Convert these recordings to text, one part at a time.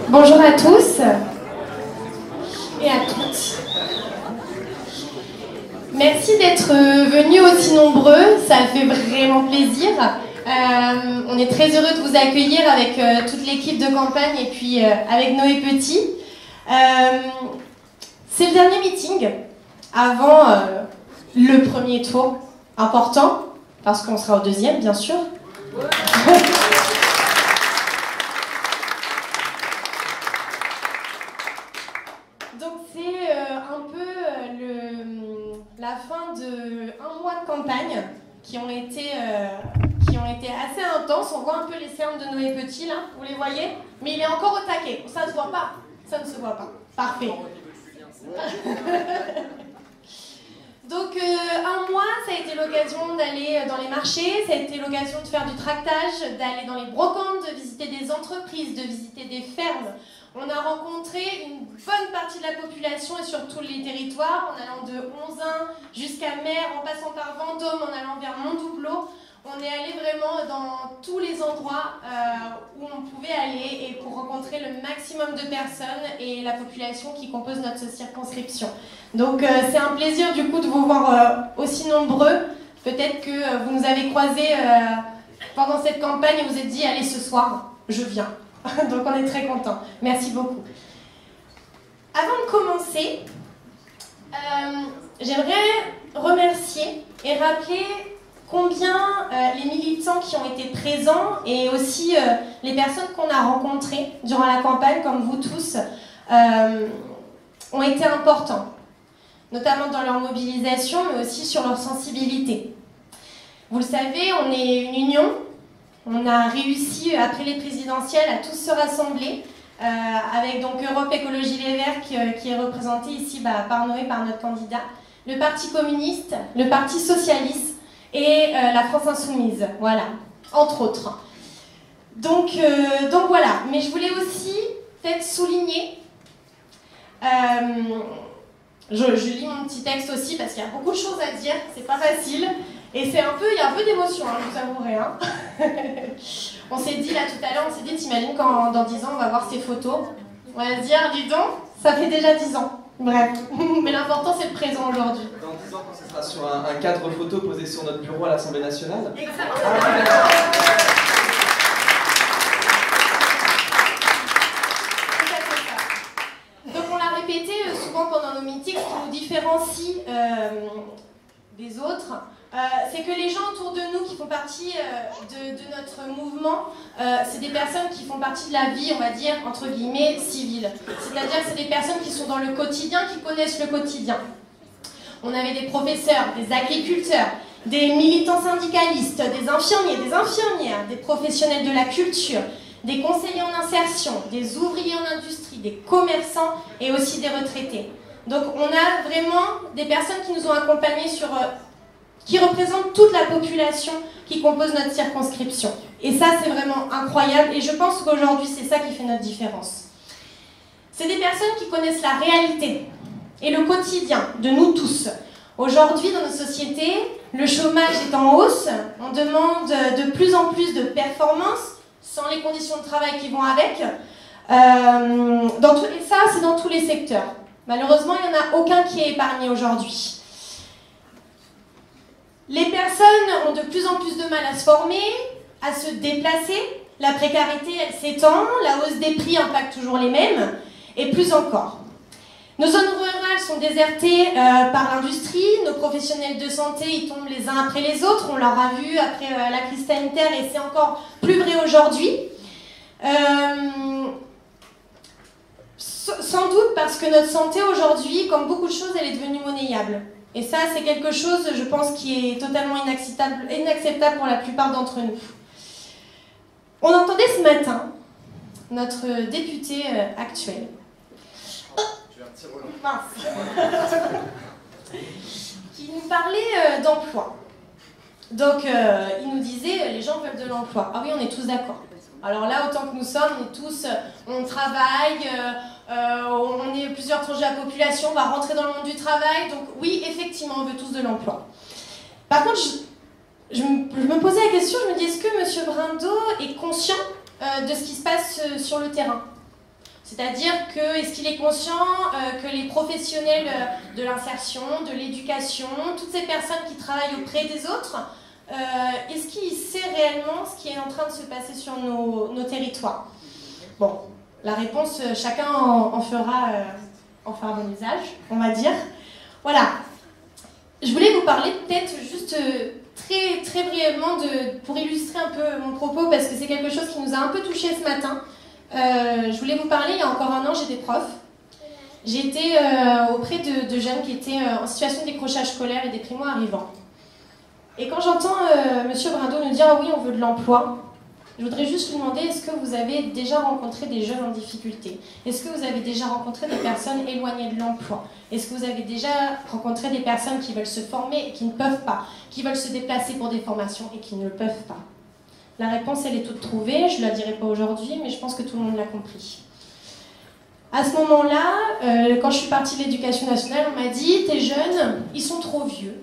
Bonjour à tous et à toutes. Merci d'être venus aussi nombreux, ça fait vraiment plaisir. On est très heureux de vous accueillir avec toute l'équipe de campagne et puis avec Noé Petit. C'est le dernier meeting avant le premier tour, important, parce qu'on sera au deuxième, bien sûr. Donc c'est un peu la fin d'un mois de campagne qui ont été assez intenses. On voit un peu les cernes de Noé Petit là, vous les voyez? Mais il est encore au taquet, ça ne se voit pas. Ça ne se voit pas. Parfait. Donc un mois, ça a été l'occasion d'aller dans les marchés, ça a été l'occasion de faire du tractage, d'aller dans les brocantes, de visiter des entreprises, de visiter des fermes. On a rencontré une bonne partie de la population et sur tous les territoires, en allant de Onzain jusqu'à Mer, en passant par Vendôme, en allant vers Mondoubleau. On est allé vraiment dans tous les endroits où on pouvait aller et pour rencontrer le maximum de personnes et la population qui compose notre circonscription. Donc c'est un plaisir du coup de vous voir aussi nombreux. Peut-être que vous nous avez croisés pendant cette campagne et vous êtes dit allez ce soir, je viens. Donc on est très contents. Merci beaucoup. Avant de commencer, j'aimerais remercier et rappeler combien les militants qui ont été présents et aussi les personnes qu'on a rencontrées durant la campagne, comme vous tous, ont été importants, notamment dans leur mobilisation, mais aussi sur leur sensibilité. Vous le savez, on est une union. On a réussi, après les présidentielles, à tous se rassembler, avec donc Europe Écologie Les Verts qui est représenté ici par Noé, par notre candidat, le Parti communiste, le Parti socialiste et la France Insoumise, voilà, entre autres. Donc voilà, mais je voulais aussi peut-être souligner, je lis mon petit texte aussi parce qu'il y a beaucoup de choses à dire, c'est pas facile. Et il y a un peu d'émotion, hein, je vous avouerai. Hein. On s'est dit là tout à l'heure, on s'est dit, t'imagines quand dans 10 ans on va voir ces photos, on va se dire, dis donc, ça fait déjà 10 ans. Bref, mais l'important c'est le présent aujourd'hui. Dans 10 ans, quand ce sera sur un cadre photo posé sur notre bureau à l'Assemblée nationale. Exactement. Donc on l'a répété souvent pendant nos meetings, ce qui nous différencie des autres, c'est que les gens autour de nous qui font partie de notre mouvement, c'est des personnes qui font partie de la vie, on va dire, entre guillemets, civile. C'est-à-dire que c'est des personnes qui sont dans le quotidien, qui connaissent le quotidien. On avait des professeurs, des agriculteurs, des militants syndicalistes, des infirmiers, des infirmières, des professionnels de la culture, des conseillers en insertion, des ouvriers en industrie, des commerçants et aussi des retraités. Donc on a vraiment des personnes qui nous ont accompagnés qui représentent toute la population qui compose notre circonscription. Et ça, c'est vraiment incroyable. Et je pense qu'aujourd'hui, c'est ça qui fait notre différence. C'est des personnes qui connaissent la réalité et le quotidien de nous tous. Aujourd'hui, dans nos sociétés, le chômage est en hausse. On demande de plus en plus de performances, sans les conditions de travail qui vont avec. Et ça, c'est dans tous les secteurs. Malheureusement, il n'y en a aucun qui est épargné aujourd'hui. Les personnes ont de plus en plus de mal à se former, à se déplacer. La précarité, elle s'étend. La hausse des prix impacte toujours les mêmes. Et plus encore. Nos zones rurales sont désertées par l'industrie. Nos professionnels de santé, ils tombent les uns après les autres. On l'aura vu après la crise sanitaire et c'est encore plus vrai aujourd'hui. Sans doute parce que notre santé aujourd'hui, comme beaucoup de choses, elle est devenue monnayable. Et ça, c'est quelque chose, je pense, qui est totalement inacceptable pour la plupart d'entre nous. On entendait ce matin notre député actuel. Qui nous parlait d'emploi. Donc, il nous disait, les gens veulent de l'emploi. Ah oui, on est tous d'accord. Alors là, autant que nous sommes, on travaille, on est plusieurs tranches de la population, on va rentrer dans le monde du travail. Donc oui, effectivement, on veut tous de l'emploi. Par contre, je me posais la question, je me dis, est-ce que M. Brindeau est conscient de ce qui se passe sur le terrain? C'est-à-dire que, est-ce qu'il est conscient que les professionnels de l'insertion, de l'éducation, toutes ces personnes qui travaillent auprès des autres, est-ce qu'il sait réellement ce qui est en train de se passer sur nos territoires? Bon, la réponse, chacun en fera bon usage, on va dire. Voilà. Je voulais vous parler peut-être juste très, très brièvement pour illustrer un peu mon propos, parce que c'est quelque chose qui nous a un peu touchés ce matin. Je voulais vous parler, il y a encore un an, j'étais prof. J'étais auprès de jeunes qui étaient en situation de décrochage scolaire et des primo-arrivants. Et quand j'entends Monsieur Brindeau nous dire « Ah oui, on veut de l'emploi », je voudrais juste lui demander, est-ce que vous avez déjà rencontré des jeunes en difficulté? Est-ce que vous avez déjà rencontré des personnes éloignées de l'emploi? Est-ce que vous avez déjà rencontré des personnes qui veulent se former et qui ne peuvent pas, qui veulent se déplacer pour des formations et qui ne le peuvent pas? La réponse, elle est toute trouvée, je ne la dirai pas aujourd'hui, mais je pense que tout le monde l'a compris. À ce moment-là, quand je suis partie de l'éducation nationale, on m'a dit « Tes jeunes, ils sont trop vieux. »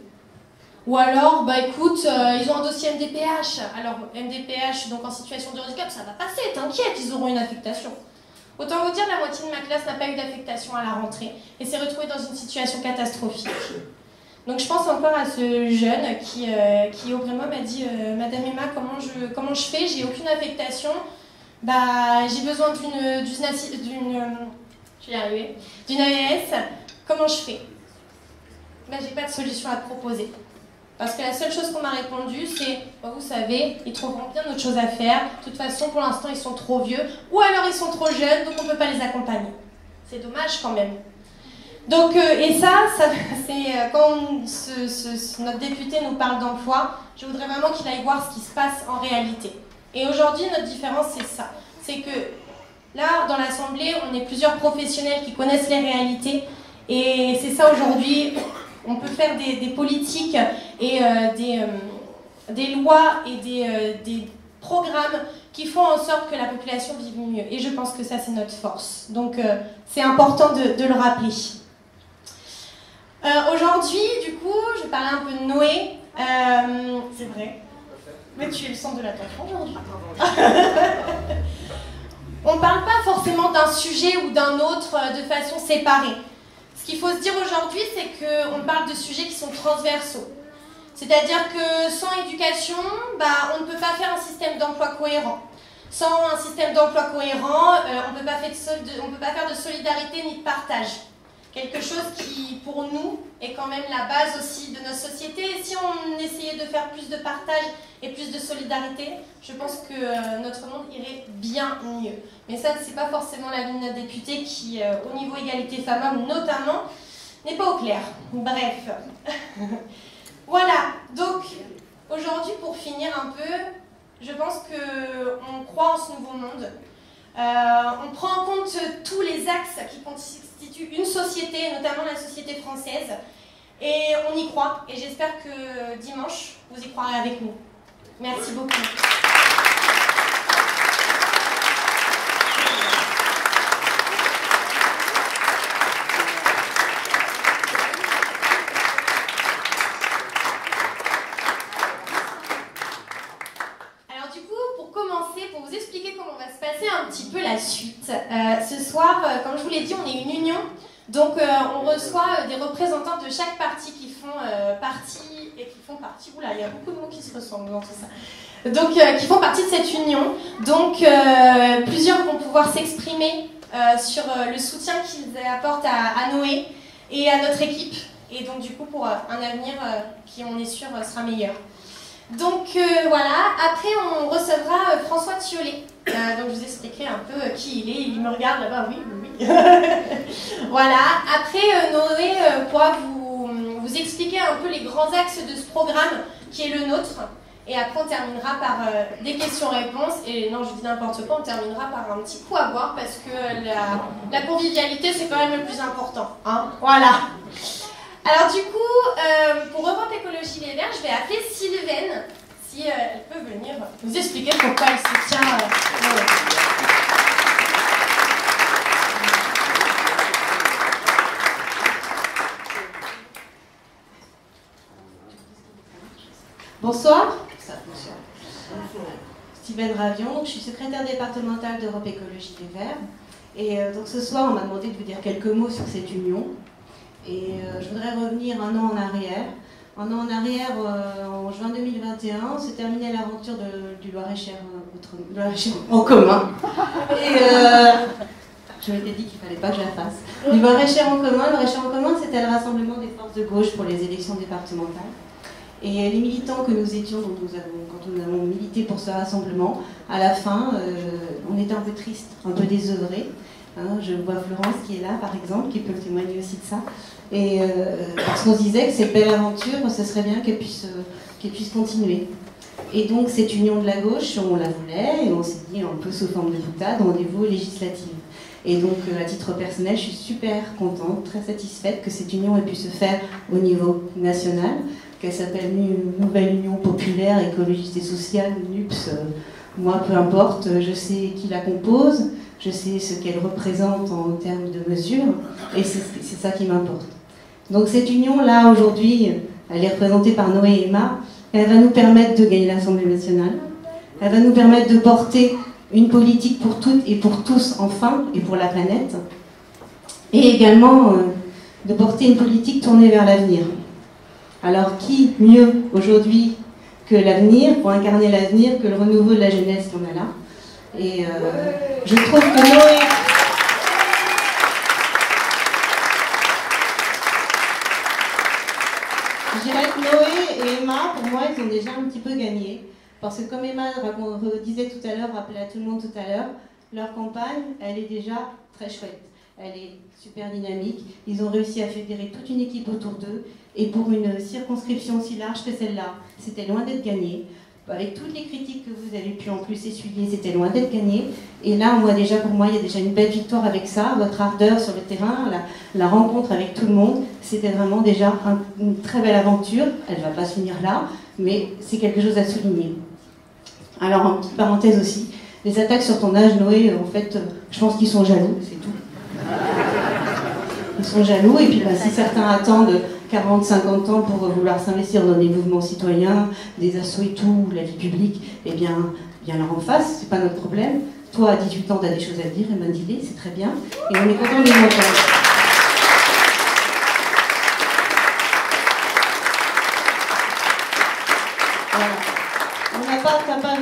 Ou alors, bah écoute, ils ont un dossier MDPH. Alors, MDPH, donc en situation de handicap, ça va passer, t'inquiète, ils auront une affectation. Autant vous dire, la moitié de ma classe n'a pas eu d'affectation à la rentrée et s'est retrouvée dans une situation catastrophique. Donc je pense encore à ce jeune qui auprès de moi m'a dit Madame Emma, comment je fais? J'ai aucune affectation. Bah, j'ai besoin d'une AES. Comment je fais? Bah, j'ai pas de solution à te proposer. Parce que la seule chose qu'on m'a répondu, c'est bah, vous savez, ils trouveront bien autre chose à faire. De toute façon, pour l'instant, ils sont trop vieux. Ou alors ils sont trop jeunes, donc on ne peut pas les accompagner. C'est dommage quand même. Donc, et ça c'est quand notre député nous parle d'emploi, je voudrais vraiment qu'il aille voir ce qui se passe en réalité. Et aujourd'hui, notre différence, c'est ça. C'est que là, dans l'Assemblée, on est plusieurs professionnels qui connaissent les réalités. Et c'est ça aujourd'hui. On peut faire des politiques et des lois et des programmes qui font en sorte que la population vive mieux. Et je pense que ça, c'est notre force. Donc, c'est important de le rappeler. Aujourd'hui, du coup, je vais parler un peu de Noé. C'est vrai. Mais tu es le centre de l'attention aujourd'hui. On ne parle pas forcément d'un sujet ou d'un autre de façon séparée. Ce qu'il faut se dire aujourd'hui, c'est qu'on parle de sujets qui sont transversaux. C'est-à-dire que sans éducation, bah, on ne peut pas faire un système d'emploi cohérent. Sans un système d'emploi cohérent, on ne peut pas faire de solidarité ni de partage. Quelque chose qui, pour nous, est quand même la base aussi de notre société. Et si on essayait de faire plus de partage et plus de solidarité, je pense que notre monde irait bien mieux. Mais ça, c'est pas forcément l'avis de notre député qui, au niveau égalité femmes-hommes notamment, n'est pas au clair. Bref. Voilà. Donc, aujourd'hui, pour finir un peu, je pense qu'on croit en ce nouveau monde. On prend en compte tous les axes qui constituent une société, notamment la société française, et on y croit. Et j'espère que dimanche, vous y croirez avec nous. Merci beaucoup. La suite. Ce soir, comme je vous l'ai dit, on est une union, donc on reçoit des représentants de chaque parti qui font partie, oula, il y a beaucoup de mots qui se ressemblent dans tout ça, donc qui font partie de cette union, donc plusieurs vont pouvoir s'exprimer sur le soutien qu'ils apportent à Noé et à notre équipe, et donc du coup pour un avenir qui, on est sûr, sera meilleur. Donc voilà, après on recevra François Thiollet. Donc je vous expliquerai un peu qui il est. Il me regarde là-bas, oui. Voilà, après Noé pourra vous expliquer un peu les grands axes de ce programme qui est le nôtre. Et après on terminera par des questions-réponses. Et non, je dis n'importe quoi, on terminera par un petit coup à boire parce que la convivialité c'est quand même le plus important. Hein, voilà. Alors du coup, pour Europe Écologie Les Verts, je vais appeler Sylvaine, si elle peut venir nous expliquer pourquoi elle soutient Noé. Bonsoir. Sylvaine Ravion, donc je suis secrétaire départementale d'Europe Écologie Les Verts. Et donc ce soir, on m'a demandé de vous dire quelques mots sur cette union. Et je voudrais revenir un an en arrière. Un an en arrière, en juin 2021, se terminait l'aventure du Loir-et-Cher en commun. Et je m'étais dit qu'il ne fallait pas que je la fasse. Du Loir-et-Cher en commun, le Loir-et-Cher en commun, c'était le rassemblement des forces de gauche pour les élections départementales. Et les militants que nous étions, quand nous avons milité pour ce rassemblement, à la fin, on était un peu tristes, un peu désœuvrés. Hein, je vois Florence qui est là, par exemple, qui peut témoigner aussi de ça. Et parce qu'on se disait que cette belle aventure, ce serait bien qu'elle puisse continuer. Et donc cette union de la gauche, on la voulait, et on s'est dit, un peu sous forme de boutade, rendez-vous aux législatives. Et donc à titre personnel, je suis super contente, très satisfaite que cette union ait pu se faire au niveau national, qu'elle s'appelle Nouvelle Union Populaire, Écologiste et Sociale, NUPS, moi peu importe, je sais qui la compose, je sais ce qu'elle représente en termes de mesures, et c'est ça qui m'importe. Donc cette union-là, aujourd'hui, elle est représentée par Noé et Emma, elle va nous permettre de gagner l'Assemblée nationale, elle va nous permettre de porter une politique pour toutes et pour tous, enfin, et pour la planète, et également de porter une politique tournée vers l'avenir. Alors qui mieux aujourd'hui que l'avenir, pour incarner l'avenir, que le renouveau de la jeunesse qu'on a là. Et je trouve que Noé... Je dirais que Noé et Emma, pour moi, ils ont déjà un petit peu gagné. Parce que comme Emma disait tout à l'heure, rappelait à tout le monde tout à l'heure, leur campagne, elle est déjà très chouette. Elle est super dynamique. Ils ont réussi à fédérer toute une équipe autour d'eux. Et pour une circonscription aussi large que celle-là, c'était loin d'être gagné. Avec toutes les critiques que vous avez pu en plus essuyer, c'était loin d'être gagné. Et là, pour moi, il y a déjà une belle victoire avec ça. Votre ardeur sur le terrain, la rencontre avec tout le monde, c'était vraiment déjà une très belle aventure. Elle ne va pas se finir là, mais c'est quelque chose à souligner. Alors, en petite parenthèse aussi, les attaques sur ton âge, Noé, en fait, je pense qu'ils sont jaloux, c'est tout. Ils sont jaloux, et puis si certains attendent 40-50 ans pour vouloir s'investir dans des mouvements citoyens, des assos et tout, la vie publique, eh bien leur en face, c'est pas notre problème. Toi, à 18 ans, tu as des choses à dire, et dis-les, c'est très bien, et on est content de les entendre.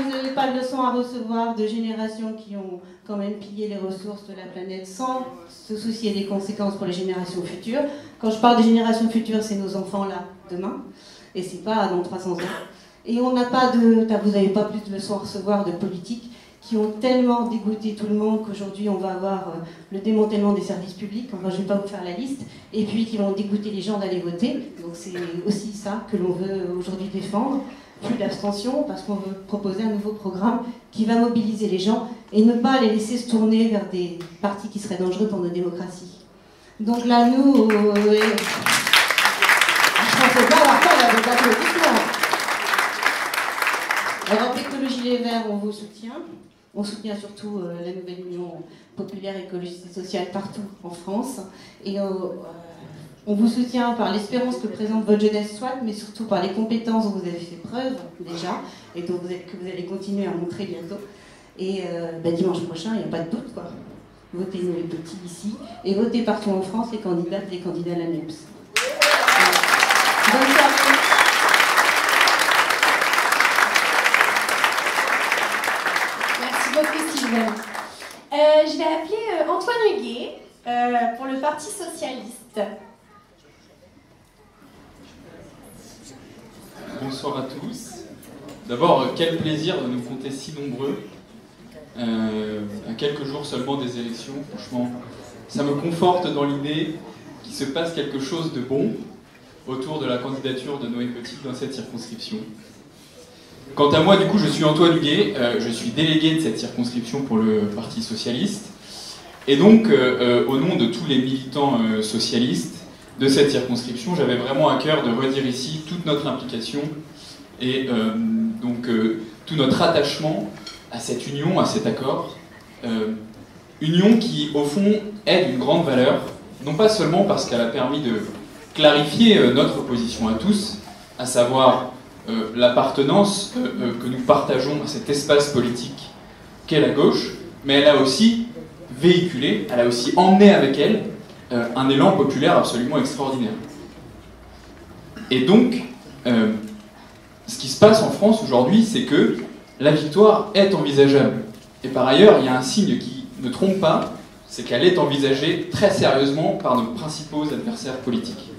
Vous n'avez pas de leçon à recevoir de générations qui ont quand même pillé les ressources de la planète sans se soucier des conséquences pour les générations futures. Quand je parle des générations futures, c'est nos enfants là, demain, et c'est pas dans 300 ans. Et on n'a pas vous n'avez pas plus de leçons à recevoir de politiques qui ont tellement dégoûté tout le monde qu'aujourd'hui on va avoir le démantèlement des services publics, enfin je ne vais pas vous faire la liste, et puis qui vont dégoûter les gens d'aller voter. Donc c'est aussi ça que l'on veut aujourd'hui défendre. Plus d'abstention, parce qu'on veut proposer un nouveau programme qui va mobiliser les gens et ne pas les laisser se tourner vers des partis qui seraient dangereux pour nos démocraties. Donc là, nous, je ne pensais pas avoir peur avec l'applaudissement. Alors, Écologie Les Verts, on vous soutient. On soutient surtout la Nouvelle Union Populaire, Écologiste et Sociale partout en France. Et on vous soutient par l'espérance que présente votre jeunesse soit, mais surtout par les compétences dont vous avez fait preuve déjà, et que vous allez continuer à montrer bientôt. Et dimanche prochain, il n'y a pas de doute, quoi. Votez nous les petits ici, et votez partout en France les candidats à la NUPS. Bonne soirée. Merci beaucoup, Sylvain. Je vais appeler Antoine Huguet pour le Parti Socialiste. Bonsoir à tous. D'abord, quel plaisir de nous compter si nombreux à quelques jours seulement des élections. Franchement, ça me conforte dans l'idée qu'il se passe quelque chose de bon autour de la candidature de Noé Petit dans cette circonscription. Quant à moi, du coup, je suis Antoine Huguet, je suis délégué de cette circonscription pour le Parti Socialiste. Et donc, au nom de tous les militants socialistes de cette circonscription, j'avais vraiment à cœur de redire ici toute notre implication et tout notre attachement à cette union, à cet accord. Union qui, au fond, est d'une grande valeur, non pas seulement parce qu'elle a permis de clarifier notre position à tous, à savoir l'appartenance que nous partageons à cet espace politique qu'est la gauche, mais elle a aussi véhiculé, elle a aussi emmené avec elle un élan populaire absolument extraordinaire. Et donc, ce qui se passe en France aujourd'hui, c'est que la victoire est envisageable. Et par ailleurs, il y a un signe qui ne trompe pas, c'est qu'elle est envisagée très sérieusement par nos principaux adversaires politiques.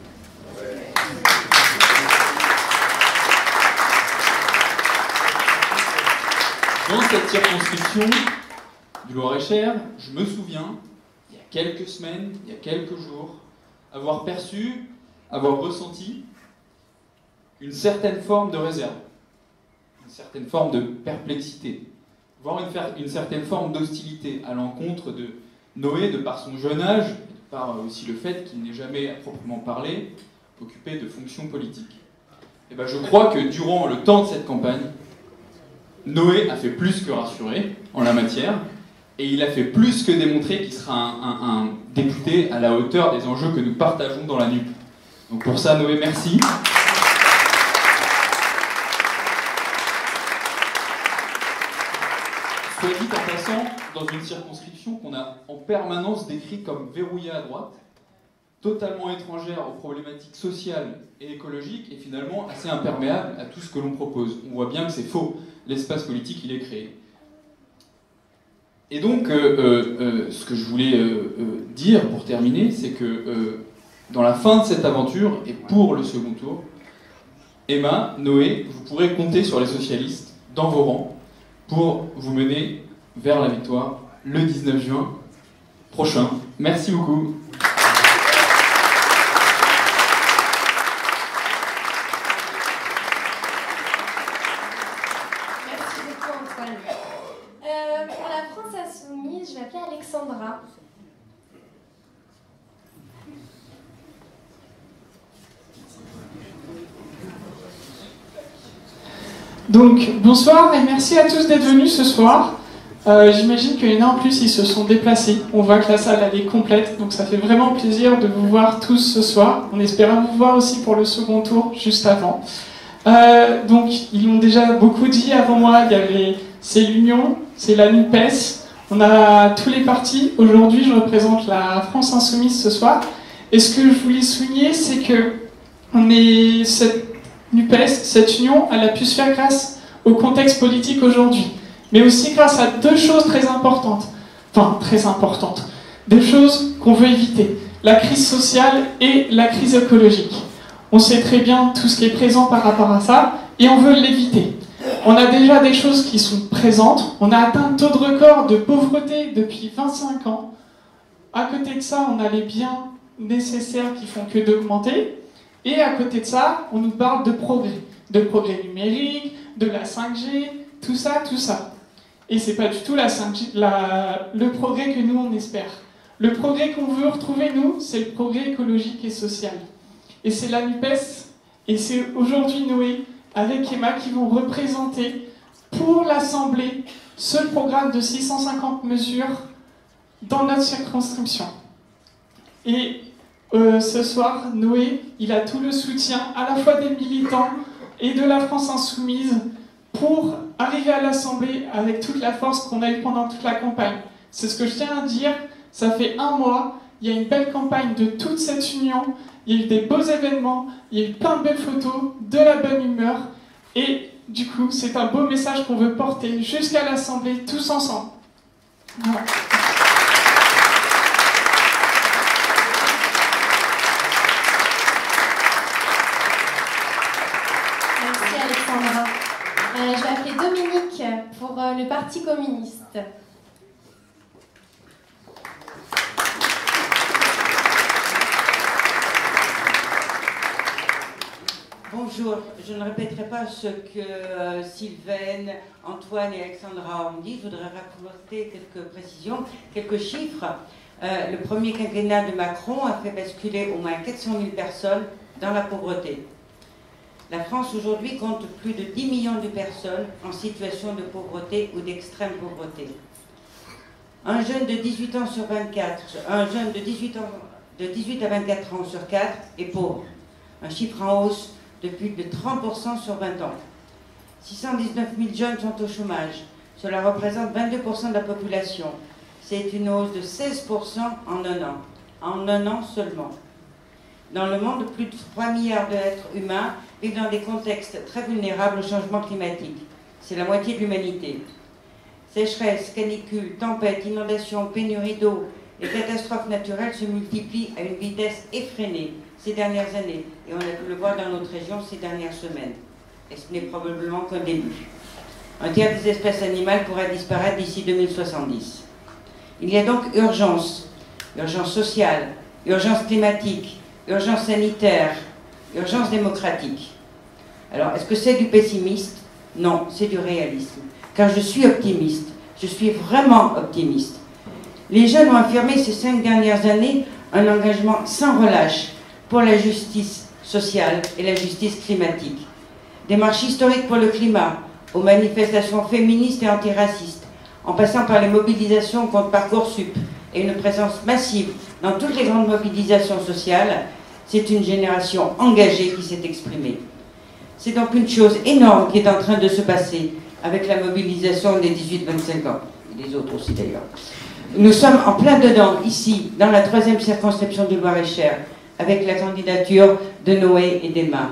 Dans cette circonscription du Loir-et-Cher, je me souviens, il y a quelques semaines, il y a quelques jours, avoir perçu, avoir ressenti une certaine forme de réserve, une certaine forme de perplexité, voire une certaine forme d'hostilité à l'encontre de Noé, de par son jeune âge, et de par aussi le fait qu'il n'ait jamais, à proprement parler, occupé de fonctions politiques. Et ben, je crois que durant le temps de cette campagne, Noé a fait plus que rassurer en la matière, et il a fait plus que démontrer qu'il sera un député à la hauteur des enjeux que nous partageons dans la NUP. Donc pour ça, Noé, merci. Soit dit en passant, dans une circonscription qu'on a en permanence décrite comme verrouillée à droite, totalement étrangère aux problématiques sociales et écologiques, et finalement assez imperméable à tout ce que l'on propose. On voit bien que c'est faux. L'espace politique, il est créé. Et donc, ce que je voulais dire pour terminer, c'est que dans la fin de cette aventure, et pour le second tour, Emma, Noé, vous pourrez compter sur les socialistes dans vos rangs pour vous mener vers la victoire le 19 juin prochain. Merci beaucoup. Pour la France Insoumise, je vais appeler Alexandra. Donc, bonsoir et merci à tous d'être venus ce soir. J'imagine qu'il y en a en plus, ils se sont déplacés. On voit que la salle elle est complète, donc ça fait vraiment plaisir de vous voir tous ce soir. On espère vous voir aussi pour le second tour, juste avant. Donc, ils l'ont déjà beaucoup dit avant moi, c'est l'Union, c'est la NUPES, on a tous les partis. Aujourd'hui, je représente la France Insoumise ce soir. Et ce que je voulais souligner, c'est que cette NUPES, cette union, elle a pu se faire grâce au contexte politique aujourd'hui, mais aussi grâce à deux choses très importantes. Enfin, très importantes. Deux choses qu'on veut éviter. La crise sociale et la crise écologique. On sait très bien tout ce qui est présent par rapport à ça, et on veut l'éviter. On a déjà des choses qui sont présentes. On a atteint un taux de record de pauvreté depuis 25 ans. À côté de ça, on a les biens nécessaires qui font que d'augmenter. Et à côté de ça, on nous parle de progrès numérique, de la 5G, tout ça, tout ça. Et c'est pas du tout la 5G, le progrès que nous on espère. Le progrès qu'on veut retrouver, nous, c'est le progrès écologique et social. Et c'est la NUPES, et c'est aujourd'hui Noé, avec Emma, qui vont représenter pour l'Assemblée ce programme de 650 mesures dans notre circonscription. Et ce soir, Noé, il a tout le soutien à la fois des militants et de la France Insoumise pour arriver à l'Assemblée avec toute la force qu'on a eue pendant toute la campagne. C'est ce que je tiens à dire, ça fait 1 mois, il y a une belle campagne de toute cette union, il y a eu des beaux événements, il y a eu plein de belles photos, de la bonne humeur, et du coup, c'est un beau message qu'on veut porter jusqu'à l'Assemblée, tous ensemble. Voilà. Merci Alexandra. Je vais appeler Dominique pour le Parti communiste. Bonjour, je ne répéterai pas ce que Sylvaine, Antoine et Alexandra ont dit. Je voudrais rapporter quelques précisions, quelques chiffres. Le premier quinquennat de Macron a fait basculer au moins 400 000 personnes dans la pauvreté. La France aujourd'hui compte plus de 10 millions de personnes en situation de pauvreté ou d'extrême pauvreté. Un jeune de 18 ans sur 24, un jeune de 18 à 24 ans sur 4 est pauvre. Un chiffre en hausse de plus de 30% sur 20 ans. 619 000 jeunes sont au chômage. Cela représente 22% de la population. C'est une hausse de 16% en un an. En un an seulement. Dans le monde, plus de 3 milliards d'êtres humains vivent dans des contextes très vulnérables au changement climatique. C'est la moitié de l'humanité. Sécheresse, canicule, tempêtes, inondations, pénurie d'eau et catastrophes naturelles se multiplient à une vitesse effrénée ces dernières années. Et on a pu le voir dans notre région ces dernières semaines. Et ce n'est probablement qu'un début. Un tiers des espèces animales pourraient disparaître d'ici 2070. Il y a donc urgence. Urgence sociale, urgence climatique, urgence sanitaire, urgence démocratique. Alors, est-ce que c'est du pessimisme? Non, c'est du réalisme. Car je suis optimiste. Je suis vraiment optimiste. Les jeunes ont affirmé ces 5 dernières années un engagement sans relâche pour la justice sociale et la justice climatique. Des marches historiques pour le climat, aux manifestations féministes et antiracistes, en passant par les mobilisations contre Parcoursup et une présence massive dans toutes les grandes mobilisations sociales, c'est une génération engagée qui s'est exprimée. C'est donc une chose énorme qui est en train de se passer avec la mobilisation des 18-25 ans, et des autres aussi d'ailleurs. Nous sommes en plein dedans, ici, dans la 3e circonscription du Loir-et-Cher, avec la candidature de Noé et d'Emma.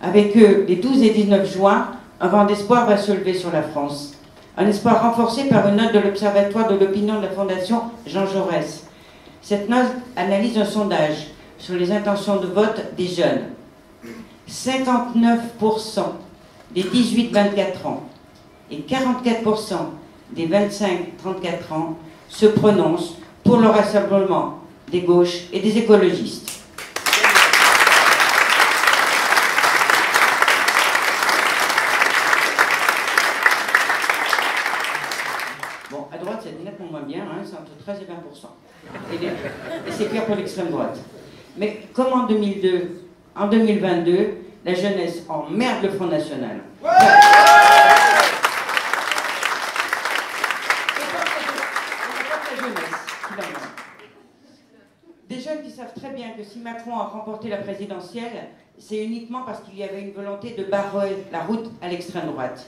Avec eux, les 12 et 19 juin, un vent d'espoir va se lever sur la France. Un espoir renforcé par une note de l'Observatoire de l'opinion de la Fondation Jean Jaurès. Cette note analyse un sondage sur les intentions de vote des jeunes. 59% des 18-24 ans et 44% des 25-34 ans se prononcent pour le rassemblement des gauches et des écologistes. Bon, à droite, c'est nettement moins bien, hein, c'est entre 13 et 20%. Et c'est pire pour l'extrême droite. Mais comme en 2002, en 2022, la jeunesse emmerde le Front National. Ouais. Des jeunes qui savent très bien que si Macron a remporté la présidentielle, c'est uniquement parce qu'il y avait une volonté de barrer la route à l'extrême droite.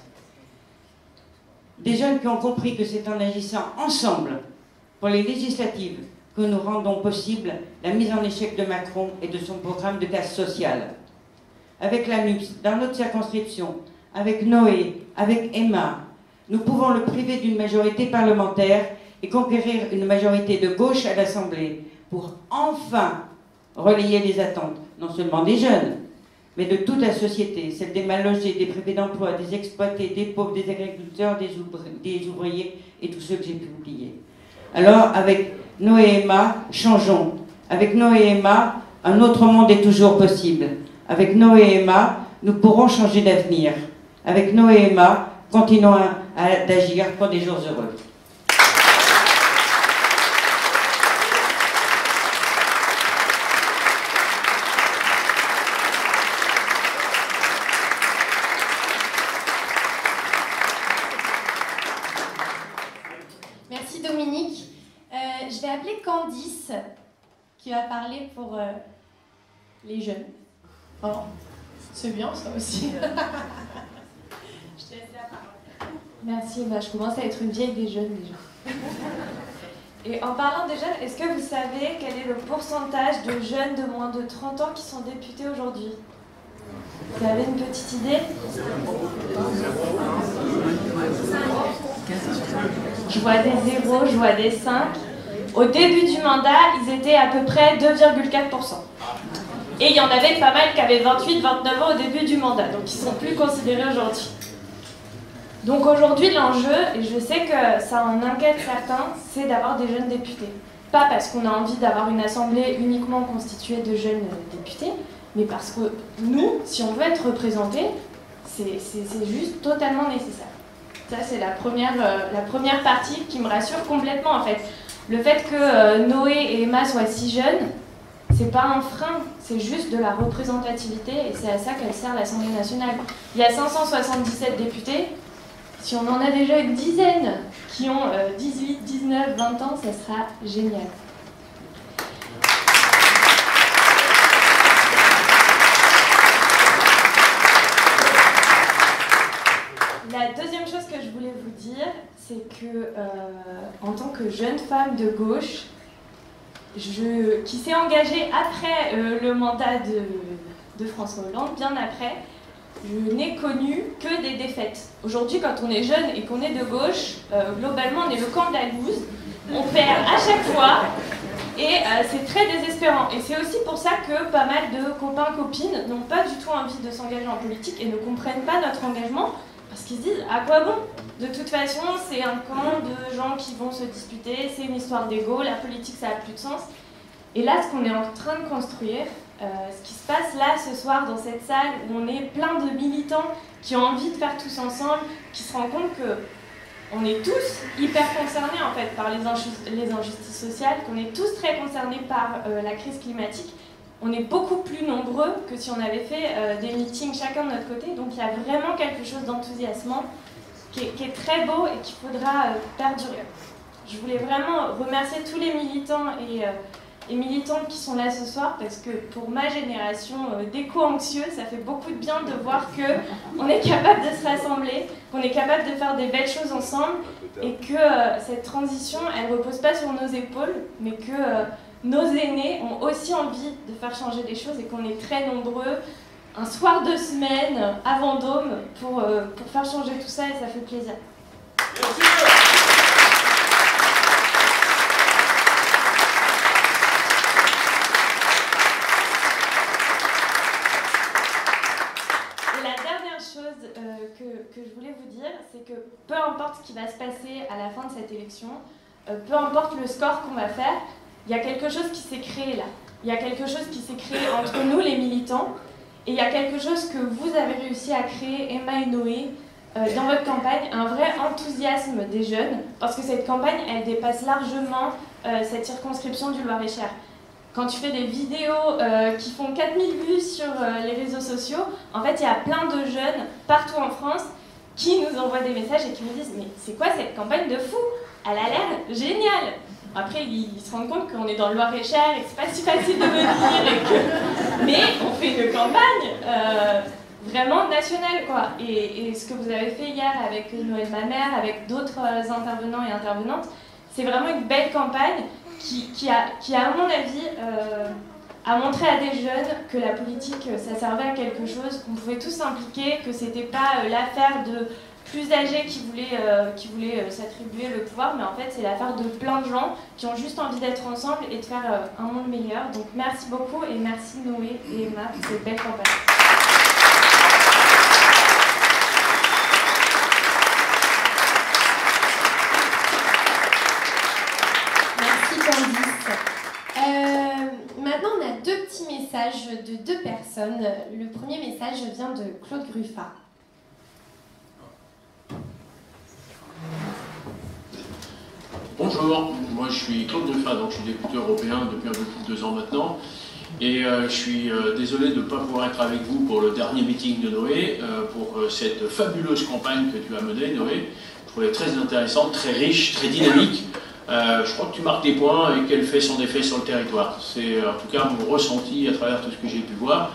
Des jeunes qui ont compris que c'est en agissant ensemble pour les législatives que nous rendons possible la mise en échec de Macron et de son programme de casse sociale. Avec la NUPS, dans notre circonscription, avec Noé, avec Emma, nous pouvons le priver d'une majorité parlementaire et conquérir une majorité de gauche à l'Assemblée pour enfin relayer les attentes, non seulement des jeunes, mais de toute la société, celle des mal logés, des privés d'emploi, des exploités, des pauvres, des agriculteurs, des ouvriers et tous ceux que j'ai pu oublier. Alors, avec Noé et Emma, changeons. Avec Noé et Emma, un autre monde est toujours possible. Avec Noé et Emma, nous pourrons changer d'avenir. Avec Noé et Emma, continuons d'agir pour des jours heureux. Merci Dominique. Je vais appeler Candice, qui va parler pour les jeunes. Oh, c'est bien ça aussi. Je te laisse la parole. Merci, je commence à être une vieille des jeunes déjà. Et en parlant des jeunes, est-ce que vous savez quel est le pourcentage de jeunes de moins de 30 ans qui sont députés aujourd'hui? Vous avez une petite idée? Je vois des 0, je vois des 5. Au début du mandat, ils étaient à peu près 2,4%. Et il y en avait pas mal qui avaient 28, 29 ans au début du mandat, donc ils ne sont plus considérés aujourd'hui. Donc aujourd'hui, l'enjeu, et je sais que ça en inquiète certains, c'est d'avoir des jeunes députés. Pas parce qu'on a envie d'avoir une assemblée uniquement constituée de jeunes députés, mais parce que nous, si on veut être représentés, c'est juste totalement nécessaire. Ça, c'est la première partie qui me rassure complètement, en fait. Le fait que Noé et Emma soient si jeunes, c'est pas un frein, c'est juste de la représentativité et c'est à ça qu'elle sert l'Assemblée nationale. Il y a 577 députés, si on en a déjà une dizaine qui ont 18, 19, 20 ans, ça sera génial. La deuxième chose que je voulais vous dire, c'est que en tant que jeune femme de gauche, qui s'est engagée après le mandat de François Hollande, bien après, je n'ai connu que des défaites. Aujourd'hui, quand on est jeune et qu'on est de gauche, globalement, on est le camp de la loose. On perd à chaque fois et c'est très désespérant. Et c'est aussi pour ça que pas mal de copains, copines n'ont pas du tout envie de s'engager en politique et ne comprennent pas notre engagement parce qu'ils se disent à quoi bon? De toute façon, c'est un camp de gens qui vont se disputer, c'est une histoire d'ego, la politique ça n'a plus de sens. Et là, ce qu'on est en train de construire, ce qui se passe là ce soir dans cette salle où on est plein de militants qui ont envie de faire tous ensemble, qui se rendent compte qu'on est tous hyper concernés en fait par les injustices sociales, qu'on est tous très concernés par la crise climatique. On est beaucoup plus nombreux que si on avait fait des meetings chacun de notre côté, donc il y a vraiment quelque chose d'enthousiasmant qui est très beau et qu'il faudra perdurer. Je voulais vraiment remercier tous les militants et militantes qui sont là ce soir parce que pour ma génération d'éco-anxieux, ça fait beaucoup de bien de voir qu'on est capable de se rassembler, qu'on est capable de faire des belles choses ensemble et que cette transition, elle ne repose pas sur nos épaules, mais que nos aînés ont aussi envie de faire changer les choses et qu'on est très nombreux un soir de semaine à Vendôme pour faire changer tout ça et ça fait plaisir. Que je voulais vous dire, c'est que peu importe ce qui va se passer à la fin de cette élection, peu importe le score qu'on va faire, il y a quelque chose qui s'est créé là. Il y a quelque chose qui s'est créé entre nous les militants et il y a quelque chose que vous avez réussi à créer, Emma et Noé, dans votre campagne, un vrai enthousiasme des jeunes, parce que cette campagne, elle dépasse largement cette circonscription du Loir-et-Cher. Quand tu fais des vidéos qui font 4000 vues sur les réseaux sociaux, en fait, il y a plein de jeunes partout en France qui nous envoient des messages et qui nous disent « Mais c'est quoi cette campagne de fou? Elle a l'air géniale !» Après, ils se rendent compte qu'on est dans le Loir-et-Cher et que c'est pas si facile de venir. Mais on fait une campagne vraiment nationale, quoi. Et ce que vous avez fait hier avec Noël Mamère, avec d'autres intervenants et intervenantes, c'est vraiment une belle campagne qui a, à mon avis, a montré à des jeunes que la politique, ça servait à quelque chose, qu'on pouvait tous s'impliquer, que c'était pas l'affaire de plus âgés qui voulaient s'attribuer le pouvoir, mais en fait c'est l'affaire de plein de gens qui ont juste envie d'être ensemble et de faire un monde meilleur. Donc merci beaucoup et merci Noé et Emma pour cette belle campagne. Maintenant, on a deux petits messages de deux personnes. Le premier message vient de Claude Gruffat. Bonjour, moi je suis Claude Gruffat, donc je suis député européen depuis un peu plus de 2 ans maintenant. Et je suis désolé de ne pas pouvoir être avec vous pour le dernier meeting de Noé, pour cette fabuleuse campagne que tu as menée, Noé. Je trouvais très intéressante, très riche, très dynamique. Je crois que tu marques des points et qu'elle fait son effet sur le territoire. C'est en tout cas mon ressenti à travers tout ce que j'ai pu voir.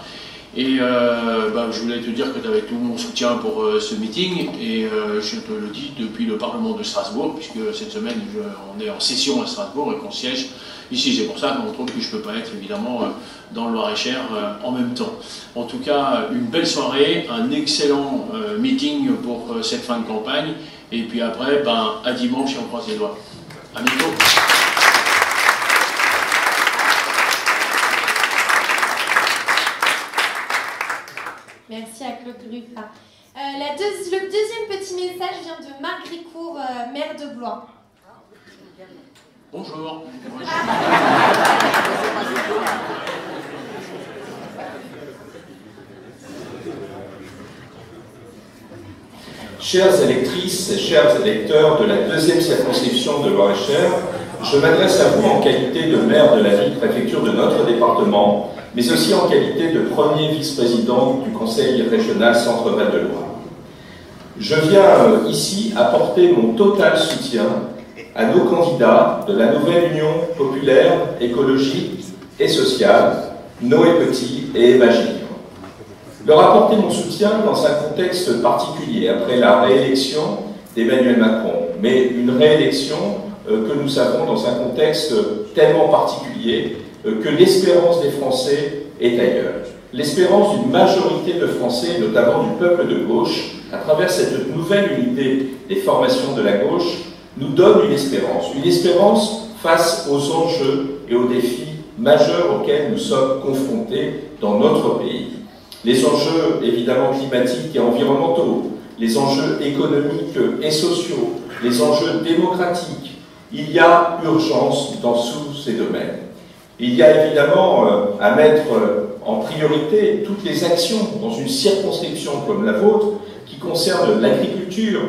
Et je voulais te dire que tu avais tout mon soutien pour ce meeting et je te le dis depuis le Parlement de Strasbourg, puisque cette semaine on est en session à Strasbourg et qu'on siège ici. C'est pour ça qu'on trouve que je ne peux pas être évidemment dans le Loir-et-Cher en même temps. En tout cas, une belle soirée, un excellent meeting pour cette fin de campagne. Et puis après, à dimanche et on croise les doigts. À bientôt. Merci à Claude Gruffat. Le deuxième petit message vient de Marc Ricourt, maire de Blois. Bonjour. Chères électrices et chers électeurs de la deuxième circonscription de Loir-et-Cher, je m'adresse à vous en qualité de maire de la ville-préfecture de notre département, mais aussi en qualité de premier vice-président du Conseil régional Centre-Val de Loire. Je viens ici apporter mon total soutien à nos candidats de la nouvelle Union populaire, écologique et sociale, Noé Petit et Emma Gillier. Leur apporter mon soutien dans un contexte particulier, après la réélection d'Emmanuel Macron, mais une réélection que nous savons dans un contexte tellement particulier que l'espérance des Français est ailleurs. L'espérance d'une majorité de Français, notamment du peuple de gauche, à travers cette nouvelle unité des formations de la gauche, nous donne une espérance face aux enjeux et aux défis majeurs auxquels nous sommes confrontés dans notre pays. Les enjeux évidemment climatiques et environnementaux, les enjeux économiques et sociaux, les enjeux démocratiques. Il y a urgence dans tous ces domaines. Il y a évidemment à mettre en priorité toutes les actions dans une circonscription comme la vôtre qui concernent l'agriculture,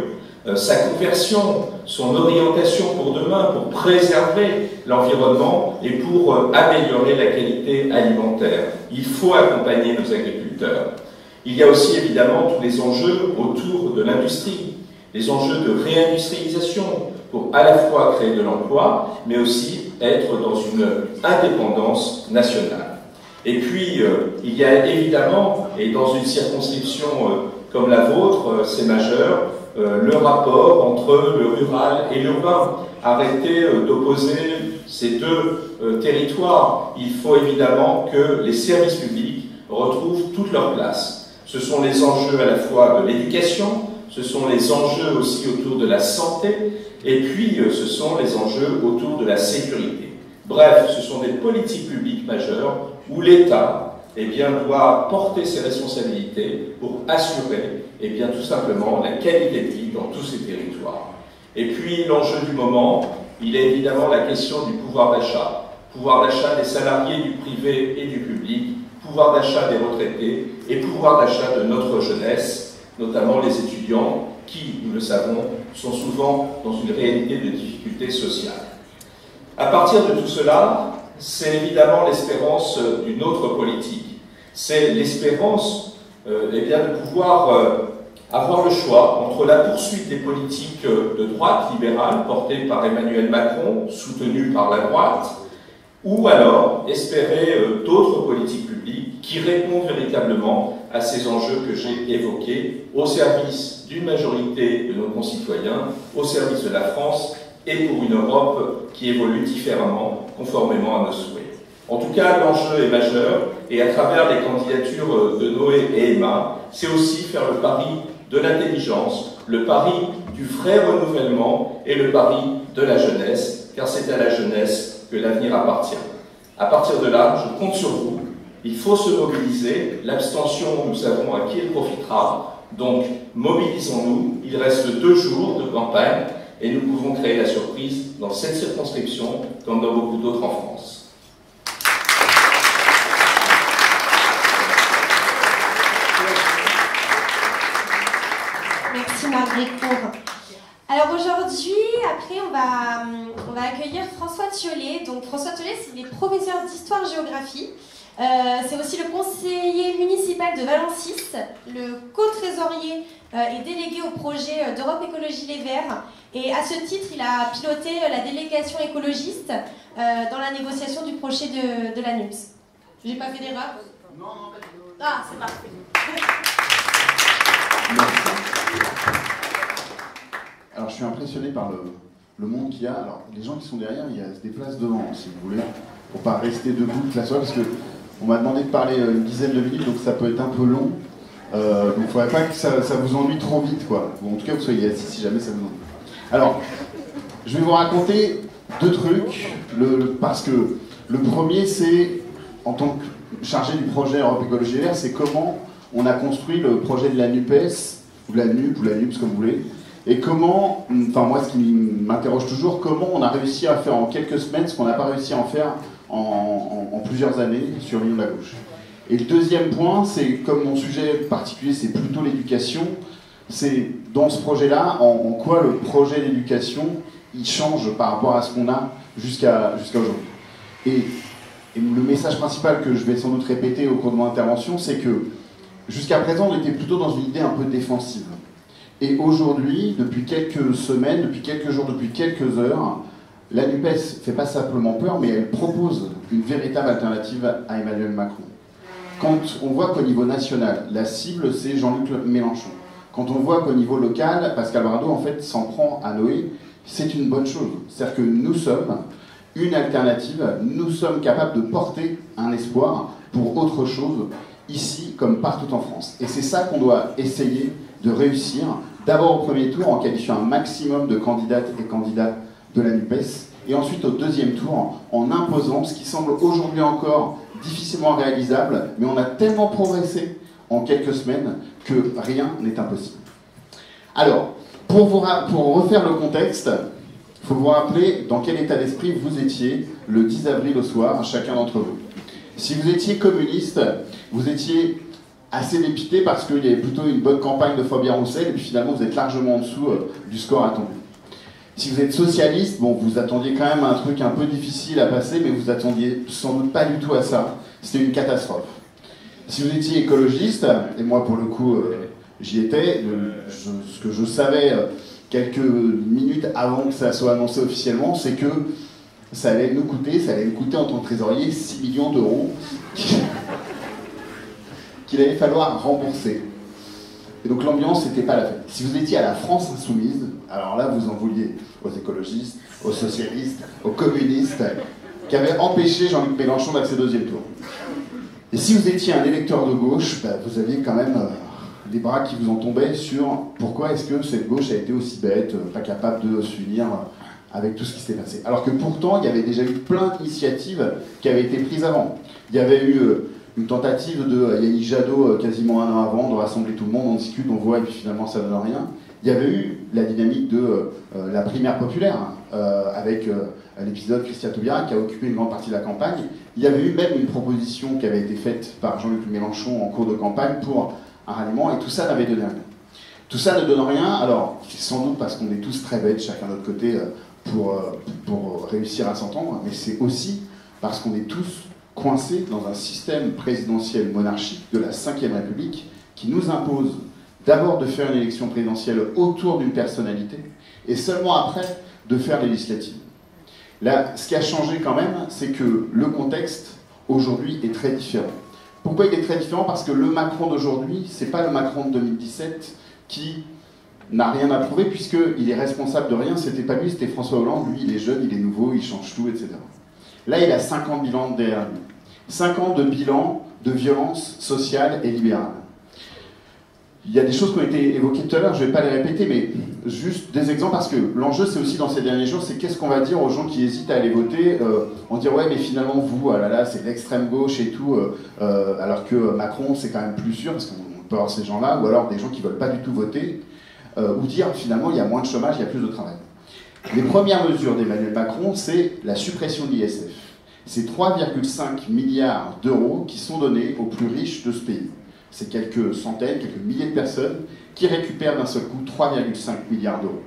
sa conversion, son orientation pour demain, pour préserver l'environnement et pour améliorer la qualité alimentaire. Il faut accompagner nos agriculteurs. Il y a aussi évidemment tous les enjeux autour de l'industrie, les enjeux de réindustrialisation pour à la fois créer de l'emploi, mais aussi être dans une indépendance nationale. Et puis, il y a évidemment, et dans une circonscription comme la vôtre, c'est majeur, le rapport entre le rural et l'urbain. Arrêtez d'opposer ces deux territoires. Il faut évidemment que les services publics retrouvent toute leur place. Ce sont les enjeux à la fois de l'éducation, ce sont les enjeux aussi autour de la santé, et puis ce sont les enjeux autour de la sécurité. Bref, ce sont des politiques publiques majeures où l'État doit porter ses responsabilités pour assurer tout simplement la qualité de vie dans tous ces territoires. Et puis l'enjeu du moment, il est évidemment la question du pouvoir d'achat des salariés du privé et du public, pouvoir d'achat des retraités et pouvoir d'achat de notre jeunesse, notamment les étudiants qui, nous le savons, sont souvent dans une réalité de difficultés sociales. À partir de tout cela, c'est évidemment l'espérance d'une autre politique. C'est l'espérance de pouvoir avoir le choix entre la poursuite des politiques de droite libérale portées par Emmanuel Macron, soutenues par la droite, ou alors espérer d'autres politiques publiques qui répondent véritablement à ces enjeux que j'ai évoqués, au service d'une majorité de nos concitoyens, au service de la France et pour une Europe qui évolue différemment, conformément à nos souhaits. En tout cas, l'enjeu est majeur, et à travers les candidatures de Noé et Emma, c'est aussi faire le pari de l'intelligence, le pari du vrai renouvellement et le pari de la jeunesse, car c'est à la jeunesse que l'avenir appartient. À partir de là, je compte sur vous. Il faut se mobiliser. L'abstention, nous savons à qui elle profitera. Donc, mobilisons-nous. Il reste 2 jours de campagne et nous pouvons créer la surprise dans cette circonscription comme dans beaucoup d'autres en France. Merci Marguerite Cour. Alors aujourd'hui, après, on va accueillir François Thiollet. Donc François Thiollet, c'est le professeur d'histoire-géographie. C'est aussi le conseiller municipal de Valencis, le co-trésorier et délégué au projet d'Europe Écologie Les Verts. Et à ce titre, il a piloté la délégation écologiste dans la négociation du projet de la NUPS. J'ai pas fait d'erreur? Non, pas du tout. Ah, c'est parfait. Alors je suis impressionné par le monde qu'il y a. Alors les gens qui sont derrière, il y a des places devant, si vous voulez, pour pas rester debout toute la soirée, parce que on m'a demandé de parler une dizaine de minutes, donc ça peut être un peu long. Donc il ne faudrait pas que ça vous ennuie trop vite, quoi. Ou en tout cas, vous soyez assis si jamais ça vous ennuie. Alors, je vais vous raconter 2 trucs, parce que le premier, c'est, en tant que chargé du projet Europe Écologie Les Verts, c'est comment on a construit le projet de la NUPES, ou la NUP, ou la NUPS, comme vous voulez, et comment, enfin moi, ce qui m'interroge toujours, comment on a réussi à faire en quelques semaines ce qu'on n'a pas réussi à en faire en plusieurs années sur l'Union de la gauche. Et le deuxième point, c'est, comme mon sujet particulier, c'est plutôt l'éducation, c'est dans ce projet-là, en quoi le projet d'éducation, il change par rapport à ce qu'on a jusqu'à aujourd'hui. Et le message principal que je vais sans doute répéter au cours de mon intervention, c'est que jusqu'à présent, on était plutôt dans une idée un peu défensive. Et aujourd'hui, depuis quelques semaines, depuis quelques jours, depuis quelques heures, la NUPES ne fait pas simplement peur, mais elle propose une véritable alternative à Emmanuel Macron. Quand on voit qu'au niveau national, la cible, c'est Jean-Luc Mélenchon. Quand on voit qu'au niveau local, Pascal Bardot, en fait, s'en prend à Noé, c'est une bonne chose. C'est-à-dire que nous sommes une alternative, nous sommes capables de porter un espoir pour autre chose, ici comme partout en France. Et c'est ça qu'on doit essayer de réussir, d'abord au premier tour en qualifiant un maximum de candidates et candidats de la NUPES, et ensuite au deuxième tour en imposant ce qui semble aujourd'hui encore difficilement réalisable, mais on a tellement progressé en quelques semaines que rien n'est impossible. Alors, pour refaire le contexte, il faut vous rappeler dans quel état d'esprit vous étiez le 10 avril au soir, chacun d'entre vous. Si vous étiez communiste, vous étiez assez dépité parce qu'il y avait plutôt une bonne campagne de Fabien Roussel, et puis finalement vous êtes largement en dessous du score attendu. Si vous êtes socialiste, bon, vous attendiez quand même un truc un peu difficile à passer, mais vous attendiez sans doute pas du tout à ça. C'était une catastrophe. Si vous étiez écologiste, et moi pour le coup j'y étais, ce que je savais quelques minutes avant que ça soit annoncé officiellement, c'est que ça allait nous coûter en tant que trésorier 6 millions d'euros qu'il allait falloir rembourser. Et donc l'ambiance n'était pas la fête. Si vous étiez à la France insoumise, alors là vous en vouliez aux écologistes, aux socialistes, aux communistes, qui avaient empêché Jean-Luc Mélenchon d'accéder au deuxième tour. Et si vous étiez un électeur de gauche, vous aviez quand même les bras qui vous en tombaient sur pourquoi est-ce que cette gauche a été aussi bête, pas capable de s'unir avec tout ce qui s'est passé. Alors que pourtant, il y avait déjà eu plein d'initiatives qui avaient été prises avant. Il y avait eu une tentative de Yannick Jadot quasiment un an avant de rassembler tout le monde, on discute, on voit et puis finalement ça ne donne rien. Il y avait eu la dynamique de la primaire populaire avec l'épisode Christian Taubira qui a occupé une grande partie de la campagne. Il y avait eu même une proposition qui avait été faite par Jean-Luc Mélenchon en cours de campagne pour un ralliement et tout ça n'avait donné rien. Tout ça ne donne rien, alors c'est sans doute parce qu'on est tous très bêtes chacun de notre côté pour réussir à s'entendre, mais c'est aussi parce qu'on est tous coincés dans un système présidentiel monarchique de la Ve République qui nous impose d'abord de faire une élection présidentielle autour d'une personnalité et seulement après de faire les législatives. Là, ce qui a changé quand même, c'est que le contexte aujourd'hui est très différent. Pourquoi il est très différent? Parce que le Macron d'aujourd'hui, c'est pas le Macron de 2017 qui n'a rien à prouver puisqu'il est responsable de rien. C'était pas lui, c'était François Hollande. Lui, il est jeune, il est nouveau, il change tout, etc. Là, il a 5 ans de bilan derrière lui. 5 ans de bilan de violence sociale et libérale. Il y a des choses qui ont été évoquées tout à l'heure, je ne vais pas les répéter, mais juste des exemples, parce que l'enjeu, c'est aussi dans ces derniers jours, c'est qu'est-ce qu'on va dire aux gens qui hésitent à aller voter. On dit, ouais, mais finalement, vous, ah là là, c'est l'extrême gauche et tout, alors que Macron, c'est quand même plus sûr, parce qu'on peut avoir ces gens-là, ou alors des gens qui ne veulent pas du tout voter, ou dire, finalement, il y a moins de chômage, il y a plus de travail. Les premières mesures d'Emmanuel Macron, c'est la suppression de l'ISF. C'est 3,5 milliards d'euros qui sont donnés aux plus riches de ce pays. C'est quelques centaines, quelques milliers de personnes qui récupèrent d'un seul coup 3,5 milliards d'euros.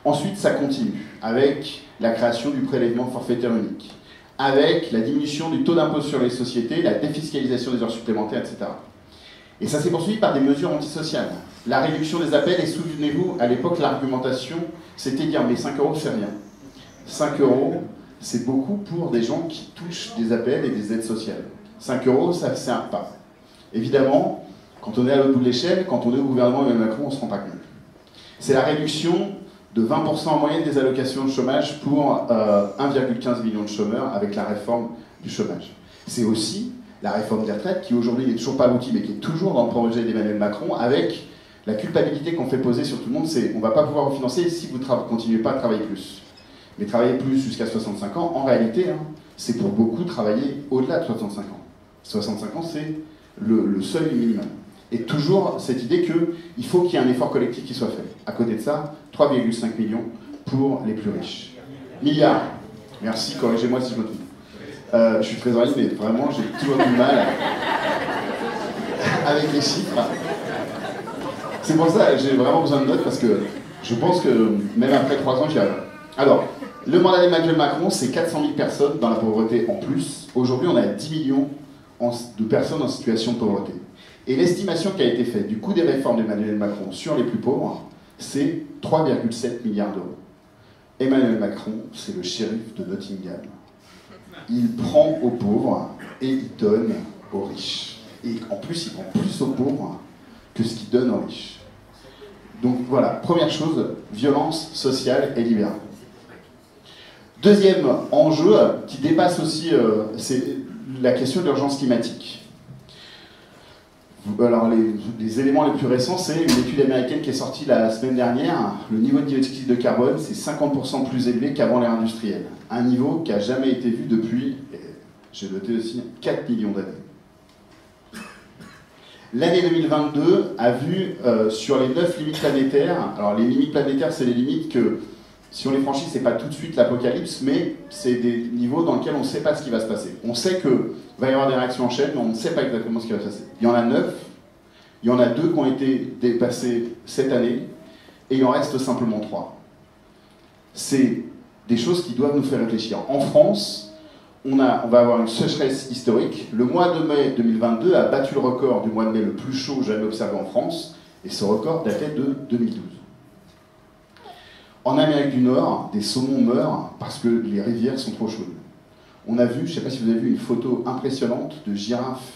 Ensuite, ça continue avec la création du prélèvement forfaitaire unique, avec la diminution du taux d'impôt sur les sociétés, la défiscalisation des heures supplémentaires, etc. Et ça s'est poursuivi par des mesures antisociales. La réduction des appels, et souvenez-vous, à l'époque, l'argumentation, c'était dire, mais 5 euros, c'est rien. 5 euros, c'est beaucoup pour des gens qui touchent des appels et des aides sociales. 5 euros, ça ne sert pas. Évidemment, quand on est à l'autre bout de l'échelle, quand on est au gouvernement Emmanuel Macron, on ne se rend pas compte. C'est la réduction de 20% en moyenne des allocations de chômage pour 1,15 million de chômeurs avec la réforme du chômage. C'est aussi la réforme des retraites qui aujourd'hui n'est toujours pas aboutie, mais qui est toujours dans le projet d'Emmanuel Macron, avec la culpabilité qu'on fait poser sur tout le monde, c'est on ne va pas pouvoir vous financer si vous ne continuez pas à travailler plus. Mais travailler plus jusqu'à 65 ans, en réalité, c'est pour beaucoup travailler au-delà de 65 ans. 65 ans, c'est le seuil minimum. Et toujours cette idée qu'il faut qu'il y ait un effort collectif qui soit fait. À côté de ça, 3,5 millions pour les plus riches. Milliards. Merci, corrigez-moi si je me trompe. Je suis trésorier, mais vraiment, j'ai toujours du mal avec les chiffres. C'est pour ça que j'ai vraiment besoin de notes, parce que je pense que même après 3 ans, j'y arrive. Alors, le mandat d'Emmanuel Macron, c'est 400 000 personnes dans la pauvreté en plus. Aujourd'hui, on a 10 millions de personnes en situation de pauvreté. Et l'estimation qui a été faite du coût des réformes d'Emmanuel Macron sur les plus pauvres, c'est 3,7 milliards d'euros. Emmanuel Macron, c'est le shérif de Nottingham. Il prend aux pauvres et il donne aux riches. Et en plus, il prend plus aux pauvres que ce qu'il donne aux riches. Donc voilà, première chose, violence sociale et libérale. Deuxième enjeu, qui dépasse aussi c'est la question de l'urgence climatique. Alors les éléments les plus récents, c'est une étude américaine qui est sortie la semaine dernière. Le niveau de dioxyde de carbone, c'est 50% plus élevé qu'avant l'ère industrielle. Un niveau qui n'a jamais été vu depuis, j'ai noté aussi, 4 millions d'années. L'année 2022 a vu sur les 9 limites planétaires, alors les limites planétaires, c'est les limites que, si on les franchit, c'est pas tout de suite l'apocalypse, mais c'est des niveaux dans lesquels on ne sait pas ce qui va se passer. On sait qu'il va y avoir des réactions en chaîne, mais on ne sait pas exactement ce qui va se passer. Il y en a 9, il y en a 2 qui ont été dépassés cette année, et il en reste simplement 3. C'est des choses qui doivent nous faire réfléchir. En France, on va avoir une sécheresse historique. Le mois de mai 2022 a battu le record du mois de mai le plus chaud jamais observé en France, et ce record datait de 2012. En Amérique du Nord, des saumons meurent parce que les rivières sont trop chaudes. On a vu, je ne sais pas si vous avez vu, une photo impressionnante de girafes,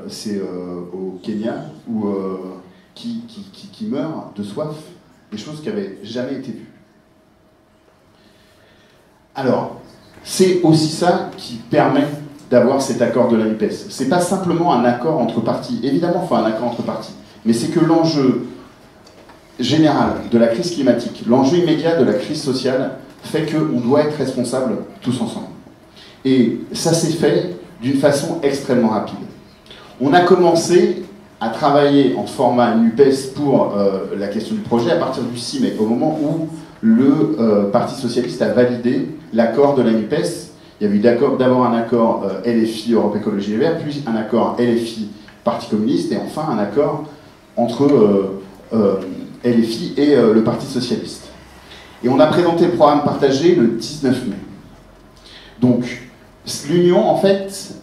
c'est au Kenya, qui meurent de soif, des choses qui n'avaient jamais été vues. Alors, c'est aussi ça qui permet d'avoir cet accord de la NUPES. Ce n'est pas simplement un accord entre partis, évidemment il faut un accord entre partis, mais c'est que l'enjeu général de la crise climatique, l'enjeu immédiat de la crise sociale, fait qu'on doit être responsables tous ensemble. Et ça s'est fait d'une façon extrêmement rapide. On a commencé à travailler en format NUPES pour la question du projet à partir du 6 mai, au moment où le Parti Socialiste a validé l'accord de la NUPES. Il y a eu d'abord un accord LFI, Europe Écologie Les Verts, puis un accord LFI, Parti Communiste, et enfin un accord entre LFI et le Parti Socialiste. Et on a présenté le programme partagé le 19 mai. Donc, l'union, en fait,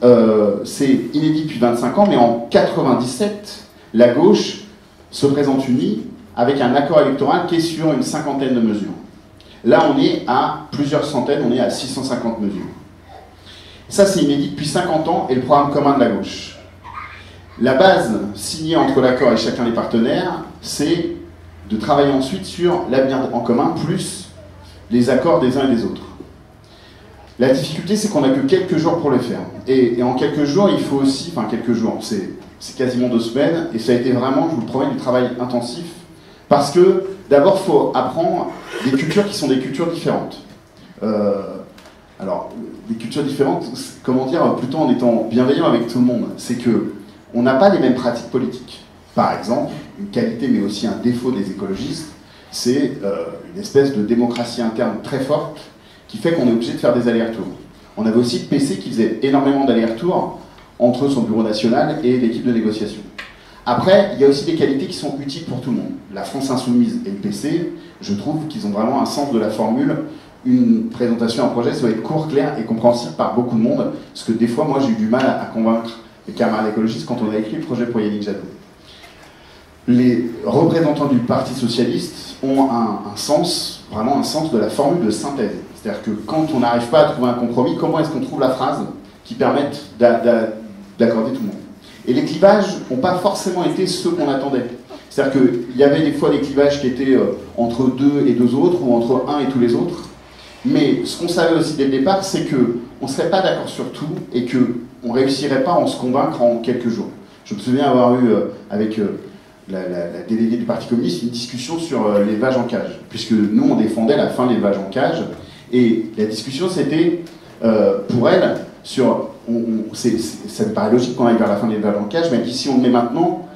c'est inédit depuis 25 ans, mais en 1997, la gauche se présente unie avec un accord électoral qui est sur une cinquantaine de mesures. Là, on est à plusieurs centaines, on est à 650 mesures. Ça, c'est inédit depuis 50 ans et le programme commun de la gauche. La base signée entre l'accord et chacun des partenaires, c'est de travailler ensuite sur l'avenir en commun, plus les accords des uns et des autres. La difficulté, c'est qu'on n'a que quelques jours pour le faire. Et en quelques jours, il faut aussi, enfin quelques jours, c'est quasiment 2 semaines, et ça a été vraiment, je vous le promets, du travail intensif, parce que d'abord, il faut apprendre des cultures qui sont des cultures différentes. Alors, des cultures différentes, comment dire, plutôt en étant bienveillant avec tout le monde, c'est que on n'a pas les mêmes pratiques politiques. Par exemple, une qualité mais aussi un défaut des écologistes, c'est une espèce de démocratie interne très forte qui fait qu'on est obligé de faire des allers-retours. On avait aussi le PC qui faisait énormément d'allers-retours entre son bureau national et l'équipe de négociation. Après, il y a aussi des qualités qui sont utiles pour tout le monde. La France Insoumise et le PC, je trouve qu'ils ont vraiment un sens de la formule. Une présentation, un projet, ça doit être court, clair et compréhensible par beaucoup de monde, parce que des fois, moi, j'ai eu du mal à convaincre les camarades écologistes quand on a écrit le projet pour Yannick Jadot. Les représentants du Parti Socialiste ont un sens, vraiment un sens de la formule de synthèse. C'est-à-dire que quand on n'arrive pas à trouver un compromis, comment est-ce qu'on trouve la phrase qui permette d'accorder tout le monde? Et les clivages n'ont pas forcément été ceux qu'on attendait. C'est-à-dire qu'il y avait des fois des clivages qui étaient entre 2 et 2 autres, ou entre 1 et tous les autres. Mais ce qu'on savait aussi dès le départ, c'est qu'on ne serait pas d'accord sur tout et qu'on ne réussirait pas à se convaincre en quelques jours. Je me souviens avoir eu avec la déléguée du Parti communiste une discussion sur l'élevage en cage, puisque nous on défendait la fin de l'élevage en cage, et la discussion c'était pour elle sur, ça me paraît logique qu'on aille vers la fin de l'élevage en cage, mais si on le met maintenant,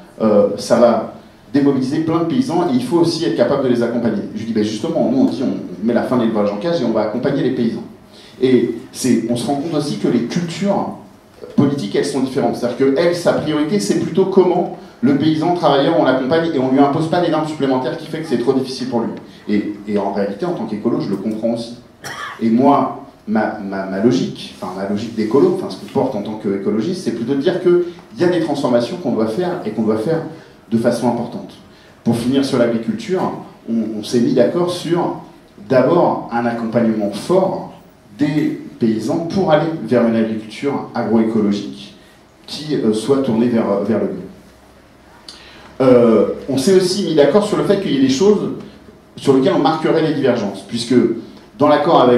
ça va démobiliser plein de paysans et il faut aussi être capable de les accompagner. Je dis ben justement, nous on dit on met la fin de l'élevage en cage et on va accompagner les paysans. Et on se rend compte aussi que les cultures politiques elles sont différentes. C'est-à-dire que elle, sa priorité c'est plutôt comment le paysan travailleur on l'accompagne et on lui impose pas des normes supplémentaires qui fait que c'est trop difficile pour lui. Et en réalité en tant qu'écolo je le comprends aussi. Et moi ma logique, enfin ma logique d'écolo, enfin ce que je porte en tant qu'écologiste, c'est plutôt de dire qu'il y a des transformations qu'on doit faire et qu'on doit faire de façon importante. Pour finir sur l'agriculture, on s'est mis d'accord sur d'abord un accompagnement fort des paysans pour aller vers une agriculture agroécologique qui soit tournée vers le mieux. on s'est aussi mis d'accord sur le fait qu'il y ait des choses sur lesquelles on marquerait les divergences, puisque dans l'accord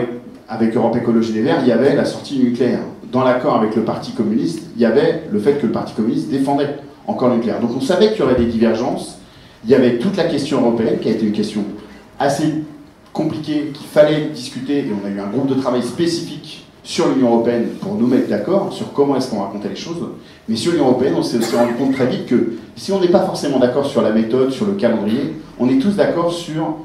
avec Europe Écologie Les Verts, il y avait la sortie nucléaire. Dans l'accord avec le Parti communiste, il y avait le fait que le Parti communiste défendait encore le nucléaire. Donc on savait qu'il y aurait des divergences. Il y avait toute la question européenne, qui a été une question assez compliquée, qu'il fallait discuter, et on a eu un groupe de travail spécifique sur l'Union européenne pour nous mettre d'accord sur comment est-ce qu'on racontait les choses. Mais sur l'Union européenne, on s'est aussi rendu compte très vite que si on n'est pas forcément d'accord sur la méthode, sur le calendrier, on est tous d'accord sur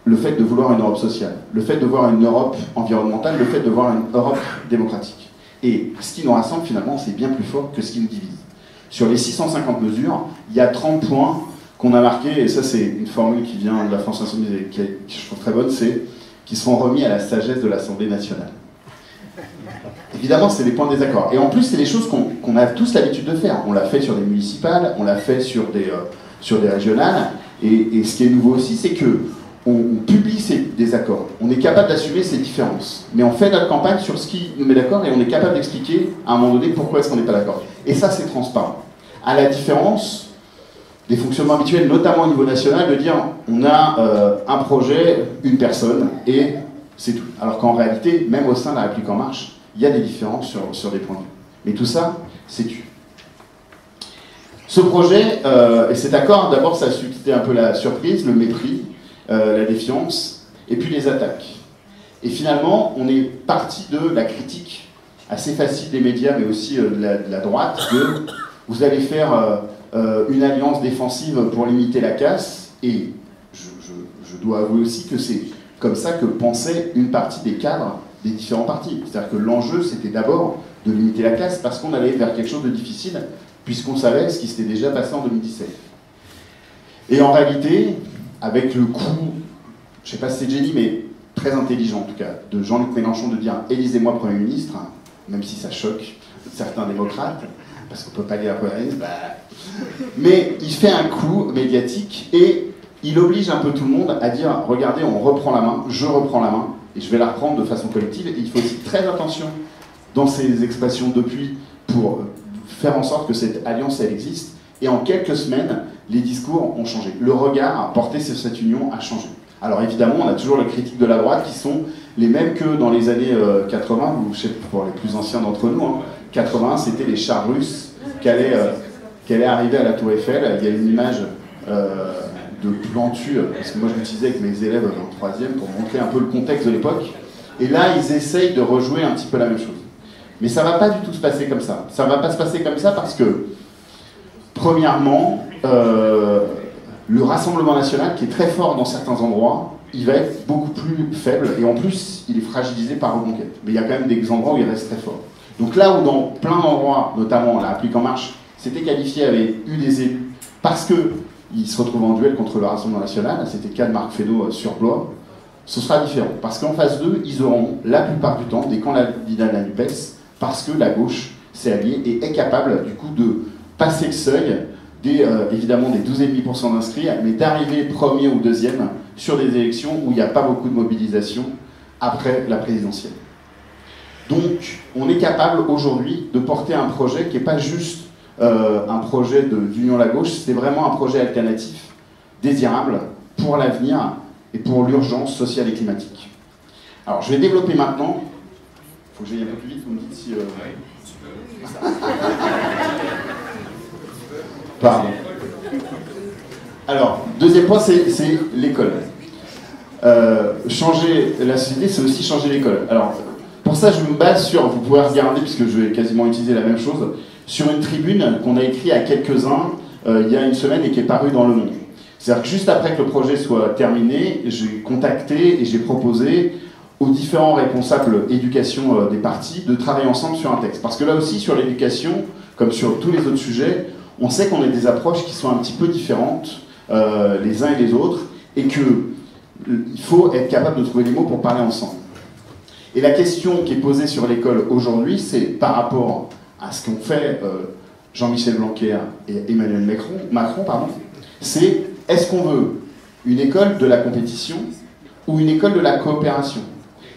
le fait de vouloir une Europe sociale, le fait de voir une Europe environnementale, le fait de voir une Europe démocratique. Et ce qui nous rassemble finalement, c'est bien plus fort que ce qui nous divise. Sur les 650 mesures, il y a 30 points qu'on a marqués, et ça c'est une formule qui vient de la France Insoumise et que je trouve très bonne, c'est qui seront remis à la sagesse de l'Assemblée nationale. Évidemment, c'est des points de désaccord. Et en plus, c'est des choses qu'on a tous l'habitude de faire. On l'a fait sur des municipales, on l'a fait sur des régionales, et ce qui est nouveau aussi, c'est que on publie ces désaccords. On est capable d'assumer ces différences. Mais on fait notre campagne sur ce qui nous met d'accord et on est capable d'expliquer à un moment donné pourquoi est-ce qu'on n'est pas d'accord. Et ça, c'est transparent. À la différence des fonctionnements habituels, notamment au niveau national, de dire on a un projet, une personne, et c'est tout. Alors qu'en réalité, même au sein de la République En Marche, il y a des différences sur des points de vue. Mais tout ça, c'est tu. Ce projet et cet accord, d'abord, ça a suscité un peu la surprise, le mépris, la défiance, et puis les attaques. Et finalement, on est parti de la critique assez facile des médias, mais aussi de la droite, de vous allez faire une alliance défensive pour limiter la casse, et je dois avouer aussi que c'est comme ça que pensait une partie des cadres des différents partis. C'est-à-dire que l'enjeu, c'était d'abord de limiter la casse, parce qu'on allait vers quelque chose de difficile, puisqu'on savait ce qui s'était déjà passé en 2017. Et en réalité, avec le coup, je ne sais pas si c'est génie, mais très intelligent en tout cas, de Jean-Luc Mélenchon de dire « élisez-moi Premier ministre », même si ça choque certains démocrates, parce qu'on ne peut pas dire la Première ministre, mais il fait un coup médiatique et il oblige un peu tout le monde à dire « regardez, on reprend la main, je reprends la main, et je vais la reprendre de façon collective », et il faut aussi très attention dans ces expressions depuis pour faire en sorte que cette alliance, elle existe, et en quelques semaines, les discours ont changé. Le regard porté sur cette union a changé. Alors évidemment, on a toujours les critiques de la droite qui sont les mêmes que dans les années 80, ou je sais pour les plus anciens d'entre nous, 80, c'était les chars russes qui allaient arriver à la Tour Eiffel. Il y a une image de Plantu, parce que moi je l'utilisais avec mes élèves en 3e pour montrer un peu le contexte de l'époque. Et là, ils essayent de rejouer un petit peu la même chose. Mais ça ne va pas du tout se passer comme ça. Ça ne va pas se passer comme ça parce que, premièrement, le Rassemblement national, qui est très fort dans certains endroits, il va être beaucoup plus faible, et en plus, il est fragilisé par Reconquête. Mais il y a quand même des endroits où il reste très fort. Donc là où dans plein d'endroits, notamment la République En Marche, c'était qualifié, avait eu des élus, parce qu'ils se retrouvent en duel contre le Rassemblement national, c'était le cas de Marc Fesneau sur Blois, ce sera différent. Parce qu'en face d'eux, ils auront, la plupart du temps, des candidats de la NUPES, parce que la gauche s'est alliée et est capable, du coup, de passer le seuil, évidemment des 12,5% d'inscrits, mais d'arriver premier ou deuxième sur des élections où il n'y a pas beaucoup de mobilisation après la présidentielle. Donc, on est capable aujourd'hui de porter un projet qui n'est pas juste un projet d'union à la gauche, c'est vraiment un projet alternatif, désirable pour l'avenir et pour l'urgence sociale et climatique. Alors, je vais développer maintenant. Il faut que j'aille un peu plus vite, vous me dites si... Pardon. Alors, deuxième point, c'est l'école. Changer la société, c'est aussi changer l'école. Alors, pour ça, je me base sur, vous pouvez regarder, puisque je vais quasiment utiliser la même chose, sur une tribune qu'on a écrite à quelques-uns il y a une semaine et qui est parue dans Le Monde. C'est-à-dire que juste après que le projet soit terminé, j'ai contacté et j'ai proposé aux différents responsables éducation des partis de travailler ensemble sur un texte. Parce que là aussi, sur l'éducation, comme sur tous les autres sujets, on sait qu'on a des approches qui sont un petit peu différentes les uns et les autres, et qu'il faut être capable de trouver les mots pour parler ensemble. Et la question qui est posée sur l'école aujourd'hui, c'est par rapport à ce qu'ont fait Jean-Michel Blanquer et Emmanuel Macron, c'est est-ce qu'on veut une école de la compétition ou une école de la coopération?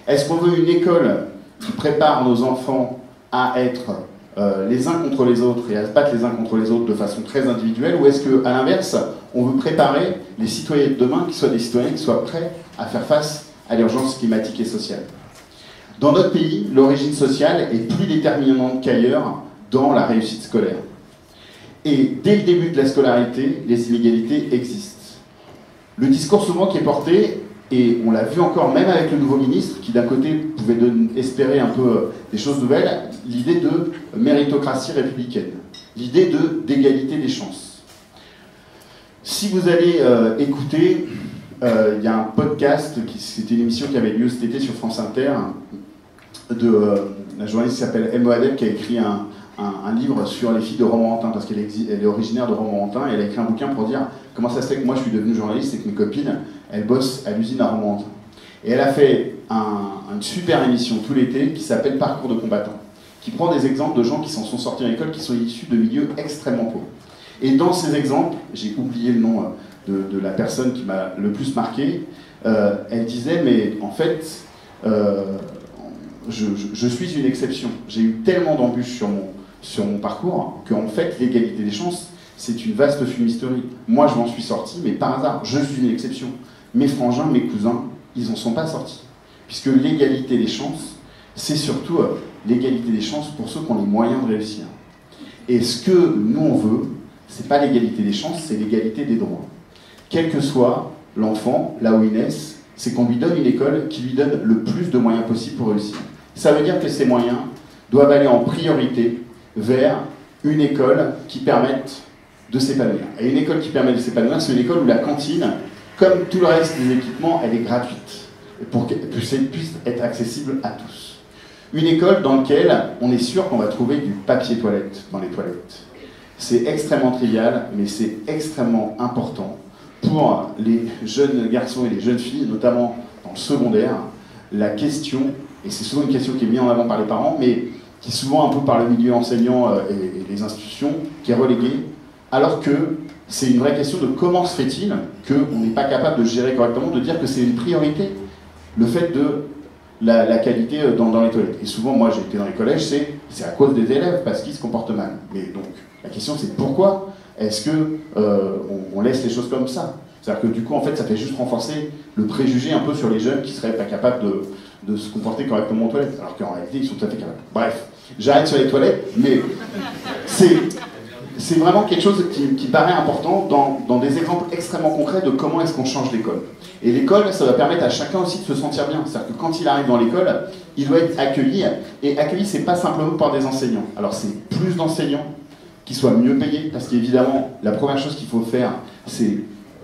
Est-ce qu'on veut une école qui prépare nos enfants à être les uns contre les autres et à se battre les uns contre les autres de façon très individuelle, ou est-ce qu'à l'inverse, on veut préparer les citoyens de demain qui soient des citoyens qui soient prêts à faire face à l'urgence climatique et sociale? Dans notre pays, l'origine sociale est plus déterminante qu'ailleurs dans la réussite scolaire. Et dès le début de la scolarité, les inégalités existent. Le discours souvent qui est porté, et on l'a vu encore même avec le nouveau ministre, qui d'un côté pouvait espérer un peu des choses nouvelles, l'idée de méritocratie républicaine, l'idée d'égalité des chances. Si vous allez écouter, il y a un podcast, c'était une émission qui avait lieu cet été sur France Inter, de la journaliste qui s'appelle Emma Adem, qui a écrit un livre sur les filles de Romorantin, parce qu'elle est originaire de Romorantin, et elle a écrit un bouquin pour dire comment ça se fait que moi je suis devenue journaliste et que mes copines, elles bossent à l'usine à Romorantin. Et elle a fait une super émission tout l'été qui s'appelle Parcours de combattants, qui prend des exemples de gens qui s'en sont sortis à l'école, qui sont issus de milieux extrêmement pauvres. Et dans ces exemples, j'ai oublié le nom de la personne qui m'a le plus marqué, elle disait, mais en fait, je suis une exception. J'ai eu tellement d'embûches sur mon parcours qu'en fait, l'égalité des chances, c'est une vaste fumisterie. Moi, je m'en suis sorti, mais par hasard, je suis une exception. Mes frangins, mes cousins, ils n'en sont pas sortis. Puisque l'égalité des chances, c'est surtout l'égalité des chances pour ceux qui ont les moyens de réussir. Et ce que nous, on veut, c'est pas l'égalité des chances, c'est l'égalité des droits. Quel que soit l'enfant, là où il naît, c'est qu'on lui donne une école qui lui donne le plus de moyens possibles pour réussir. Ça veut dire que ces moyens doivent aller en priorité vers une école qui permette de s'épanouir. Et une école qui permet de s'épanouir, c'est une école où la cantine, comme tout le reste des équipements, elle est gratuite, pour qu'elle puisse être accessible à tous. Une école dans laquelle on est sûr qu'on va trouver du papier toilette dans les toilettes. C'est extrêmement trivial, mais c'est extrêmement important pour les jeunes garçons et les jeunes filles, notamment dans le secondaire. La question, et c'est souvent une question qui est mise en avant par les parents, mais qui est souvent un peu par le milieu enseignant et les institutions, qui est reléguée, alors que c'est une vraie question de comment se fait-il qu'on n'est pas capable de gérer correctement, de dire que c'est une priorité, le fait de la qualité dans les toilettes. Et souvent, moi j'ai été dans les collèges, c'est à cause des élèves, parce qu'ils se comportent mal. Mais donc, la question c'est pourquoi est-ce qu'on laisse les choses comme ça? C'est-à-dire que du coup, en fait, ça fait juste renforcer le préjugé un peu sur les jeunes qui seraient pas capables de se comporter correctement aux toilettes, alors qu'en réalité, ils sont tout à fait capables. Bref, j'arrête sur les toilettes, mais c'est vraiment quelque chose qui paraît important dans des exemples extrêmement concrets de comment est-ce qu'on change l'école. Et l'école, ça va permettre à chacun aussi de se sentir bien. C'est-à-dire que quand il arrive dans l'école, il doit être accueilli. Et accueilli, c'est pas simplement par des enseignants. Alors c'est plus d'enseignants qui soient mieux payés, parce qu'évidemment, la première chose qu'il faut faire, c'est,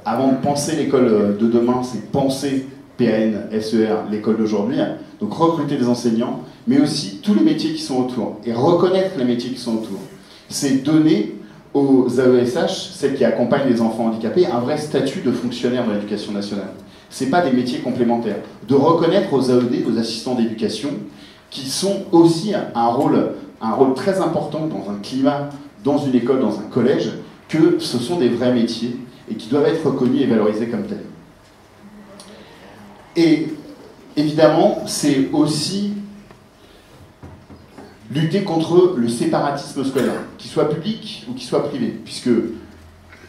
avant de penser l'école de demain, c'est penser PAN, SER, l'école d'aujourd'hui. Donc recruter des enseignants, mais aussi tous les métiers qui sont autour. Et reconnaître les métiers qui sont autour. C'est donner aux AESH, celles qui accompagnent les enfants handicapés, un vrai statut de fonctionnaire de l'éducation nationale. Ce n'est pas des métiers complémentaires. De reconnaître aux AED, aux assistants d'éducation, qui sont aussi un rôle très important dans un climat, dans une école, dans un collège, que ce sont des vrais métiers et qui doivent être reconnus et valorisés comme tels. Et évidemment, c'est aussi lutter contre le séparatisme scolaire, qu'il soit public ou qu'il soit privé, puisque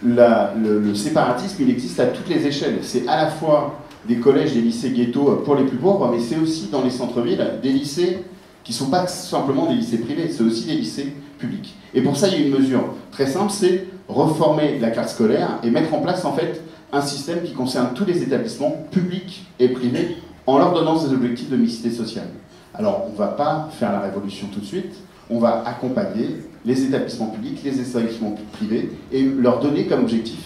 le séparatisme, il existe à toutes les échelles. C'est à la fois des collèges, des lycées ghettos pour les plus pauvres, mais c'est aussi dans les centres-villes des lycées qui ne sont pas simplement des lycées privés, c'est aussi des lycées publics. Et pour ça, il y a une mesure très simple, c'est reformer la carte scolaire et mettre en place en fait un système qui concerne tous les établissements publics et privés en leur donnant ces objectifs de mixité sociale. Alors, on ne va pas faire la révolution tout de suite, on va accompagner les établissements publics, les établissements privés, et leur donner comme objectif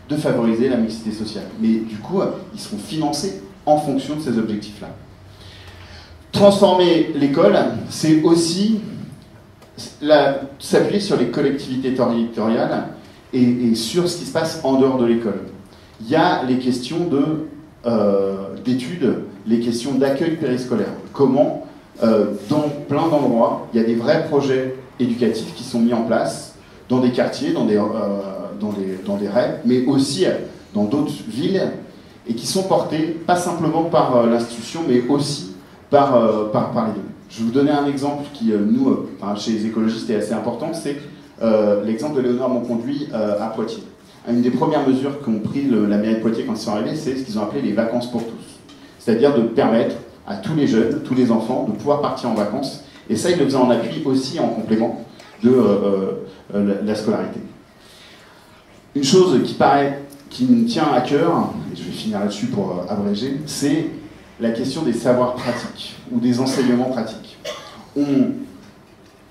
de favoriser la mixité sociale. Mais du coup, ils seront financés en fonction de ces objectifs-là. Transformer l'école, c'est aussi s'appuyer sur les collectivités territoriales et sur ce qui se passe en dehors de l'école. Il y a les questions d'études, les questions d'accueil périscolaire. Comment dans plein d'endroits, il y a des vrais projets éducatifs qui sont mis en place dans des quartiers, dans des REP, mais aussi dans d'autres villes, et qui sont portés pas simplement par l'institution, mais aussi par les deux. Je vais vous donner un exemple qui, nous, chez les écologistes, est assez important, c'est l'exemple de Léonore Monconduit à Poitiers. Une des premières mesures qu'ont pris la mairie de Poitiers quand ils sont arrivés, c'est ce qu'ils ont appelé les vacances pour tous. C'est-à-dire de permettre à tous les jeunes, tous les enfants, de pouvoir partir en vacances. Et ça, ils le faisaient en appui aussi, en complément de la scolarité. Une chose qui me tient à cœur, et je vais finir là-dessus pour abréger, c'est la question des savoirs pratiques, ou des enseignements pratiques. On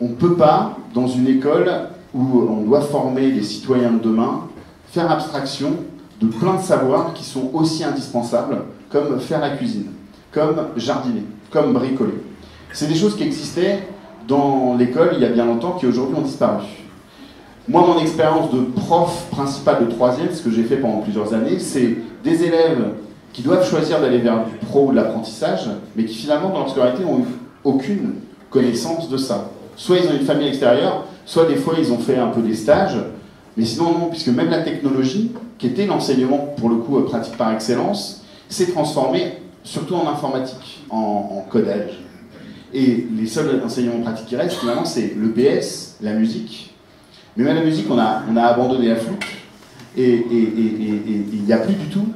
ne peut pas, dans une école où on doit former les citoyens de demain, faire abstraction de plein de savoirs qui sont aussi indispensables, comme faire la cuisine, comme jardiner, comme bricoler. C'est des choses qui existaient dans l'école il y a bien longtemps, qui aujourd'hui ont disparu. Moi, mon expérience de prof principal de 3e, ce que j'ai fait pendant plusieurs années, c'est des élèves qui doivent choisir d'aller vers du pro ou de l'apprentissage, mais qui finalement, dans leur scolarité, n'ont eu aucune connaissance de ça. Soit ils ont une famille extérieure, soit des fois ils ont fait un peu des stages, mais sinon non, puisque même la technologie, qui était l'enseignement pour le coup pratique par excellence, s'est transformée surtout en informatique, en codage. Et les seuls enseignements pratiques qui restent, finalement, c'est le PS, la musique. Mais même la musique, on a abandonné la flûte, et il n'y a plus du tout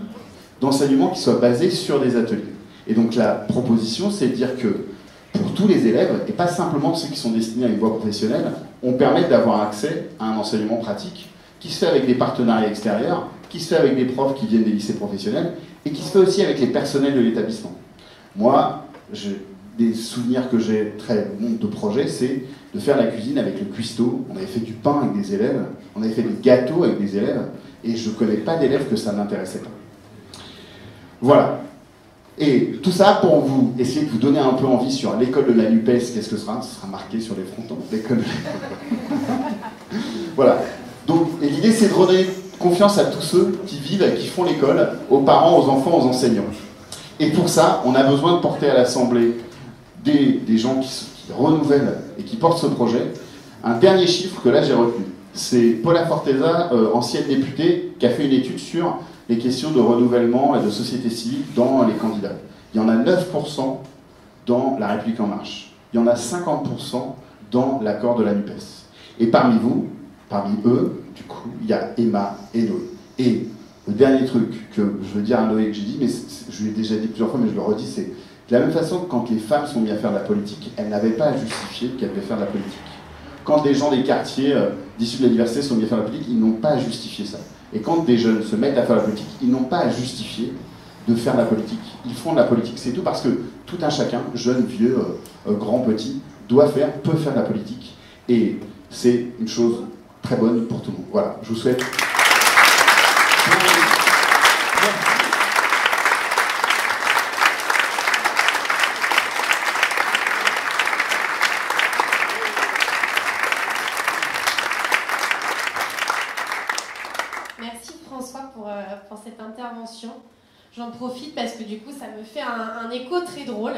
d'enseignement qui soit basé sur des ateliers. Et donc la proposition, c'est de dire que pour tous les élèves, et pas simplement ceux qui sont destinés à une voie professionnelle, on permet d'avoir accès à un enseignement pratique qui se fait avec des partenariats extérieurs, qui se fait avec des profs qui viennent des lycées professionnels, et qui se fait aussi avec les personnels de l'établissement. Moi, des souvenirs que j'ai très bons de projet, c'est de faire la cuisine avec le cuistot. On avait fait du pain avec des élèves, on avait fait des gâteaux avec des élèves, et je ne connais pas d'élèves que ça n'intéressait pas. Voilà. Et tout ça pour vous essayer de vous donner un peu envie sur l'école de la NUPES, qu'est-ce que ce sera marqué sur les frontons, l'école de la... Voilà. Donc, et l'idée, c'est de redonner confiance à tous ceux qui vivent et qui font l'école, aux parents, aux enfants, aux enseignants. Et pour ça, on a besoin de porter à l'Assemblée des gens qui renouvellent et qui portent ce projet. Un dernier chiffre que là j'ai retenu, c'est Paula Forteza, ancienne députée, qui a fait une étude sur les questions de renouvellement et de société civile dans les candidats. Il y en a 9% dans La République En Marche. Il y en a 50% dans l'accord de la NUPES. Et parmi eux, du coup, il y a Emma et Noé. Et le dernier truc que je veux dire à Noé, que j'ai dit, mais je lui ai déjà dit plusieurs fois, mais je le redis, c'est de la même façon que quand les femmes sont mises à faire de la politique, elles n'avaient pas à justifier qu'elles devaient faire de la politique. Quand des gens des quartiers d'issus de la diversité sont mis à faire de la politique, ils n'ont pas à justifier ça. Et quand des jeunes se mettent à faire de la politique, ils n'ont pas à justifier de faire de la politique. Ils font de la politique, c'est tout, parce que tout un chacun, jeune, vieux, grand, petit, peut faire de la politique. Et c'est une chose très bonne pour tout le monde. Voilà, je vous souhaite... Merci François pour cette intervention. J'en profite parce que du coup ça me fait un écho très drôle.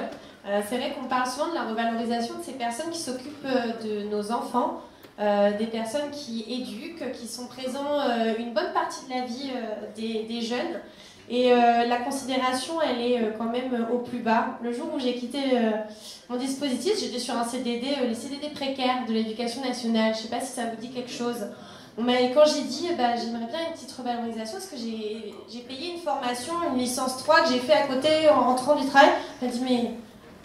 C'est vrai qu'on parle souvent de la revalorisation de ces personnes qui s'occupent de nos enfants, des personnes qui éduquent, qui sont présents une bonne partie de la vie des jeunes. Et la considération, elle est quand même au plus bas. Le jour où j'ai quitté mon dispositif, j'étais sur un CDD, les CDD précaires de l'éducation nationale. Je ne sais pas si ça vous dit quelque chose. Mais quand j'ai dit j'aimerais bien une petite revalorisation, parce que j'ai payé une formation, une licence 3 que j'ai fait à côté en rentrant du travail, elle m'a dit mais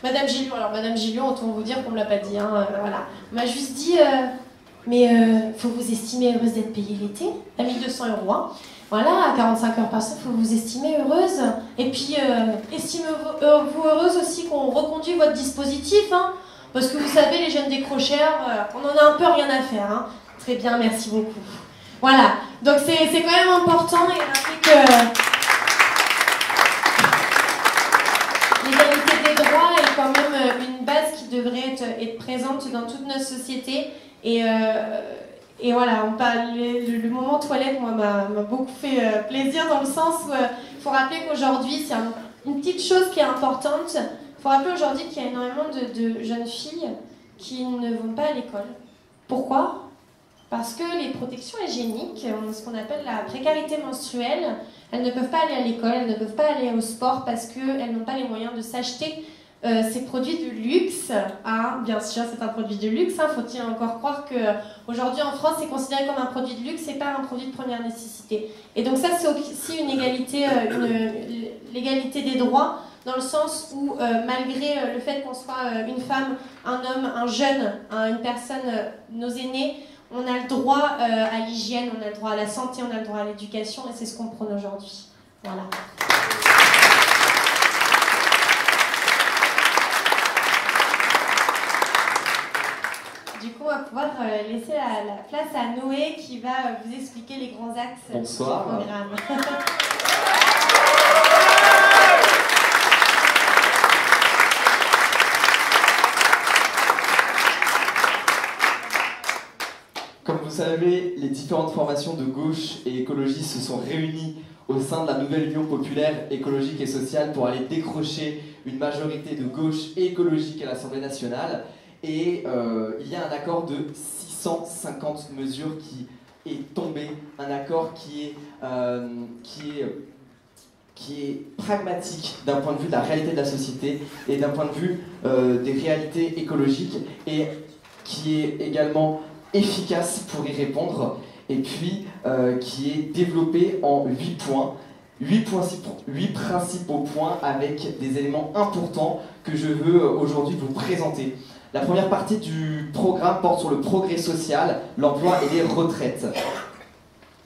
Madame Gillion, alors Madame Gillion, autant vous dire qu'on ne me l'a pas dit, hein, voilà. On m'a juste dit faut vous estimer heureuse d'être payée l'été, à 1 200 €, hein. Voilà, à 45 heures par semaine, faut vous estimer heureuse. Et puis estimez-vous heureuse aussi qu'on reconduit votre dispositif, hein, parce que vous savez, les jeunes décrocheurs, on en a un peu rien à faire, hein. Très bien, merci beaucoup. Voilà, donc c'est quand même important et rappeler que l'égalité des droits est quand même une base qui devrait être présente dans toute notre société. Et voilà, on parle, le moment toilette, moi, m'a beaucoup fait plaisir dans le sens où il faut rappeler qu'aujourd'hui, c'est une petite chose qui est importante. Il faut rappeler aujourd'hui qu'il y a énormément de jeunes filles qui ne vont pas à l'école. Pourquoi ? Parce que les protections hygiéniques, ce qu'on appelle la précarité menstruelle, elles ne peuvent pas aller à l'école, elles ne peuvent pas aller au sport parce qu'elles n'ont pas les moyens de s'acheter ces produits de luxe. Hein, bien sûr, c'est un produit de luxe. Hein, faut-il encore croire qu'aujourd'hui en France, c'est considéré comme un produit de luxe et pas un produit de première nécessité. Et donc ça, c'est aussi une égalité, l'égalité des droits, dans le sens où, malgré le fait qu'on soit une femme, un homme, un jeune, une personne, nos aînés, on a le droit à l'hygiène, on a le droit à la santé, on a le droit à l'éducation, et c'est ce qu'on prône aujourd'hui. Voilà. Du coup, on va pouvoir laisser la place à Noé qui va vous expliquer les grands axes du programme. Comme vous savez, les différentes formations de gauche et écologie se sont réunies au sein de la nouvelle Union populaire écologique et sociale pour aller décrocher une majorité de gauche et écologique à l'Assemblée nationale. Et il y a un accord de 650 mesures qui est tombé, un accord qui est pragmatique d'un point de vue de la réalité de la société et d'un point de vue des réalités écologiques, et qui est également efficace pour y répondre, et puis qui est développé en 8 points. 8 principaux points avec des éléments importants que je veux aujourd'hui vous présenter. La première partie du programme porte sur le progrès social, l'emploi et les retraites.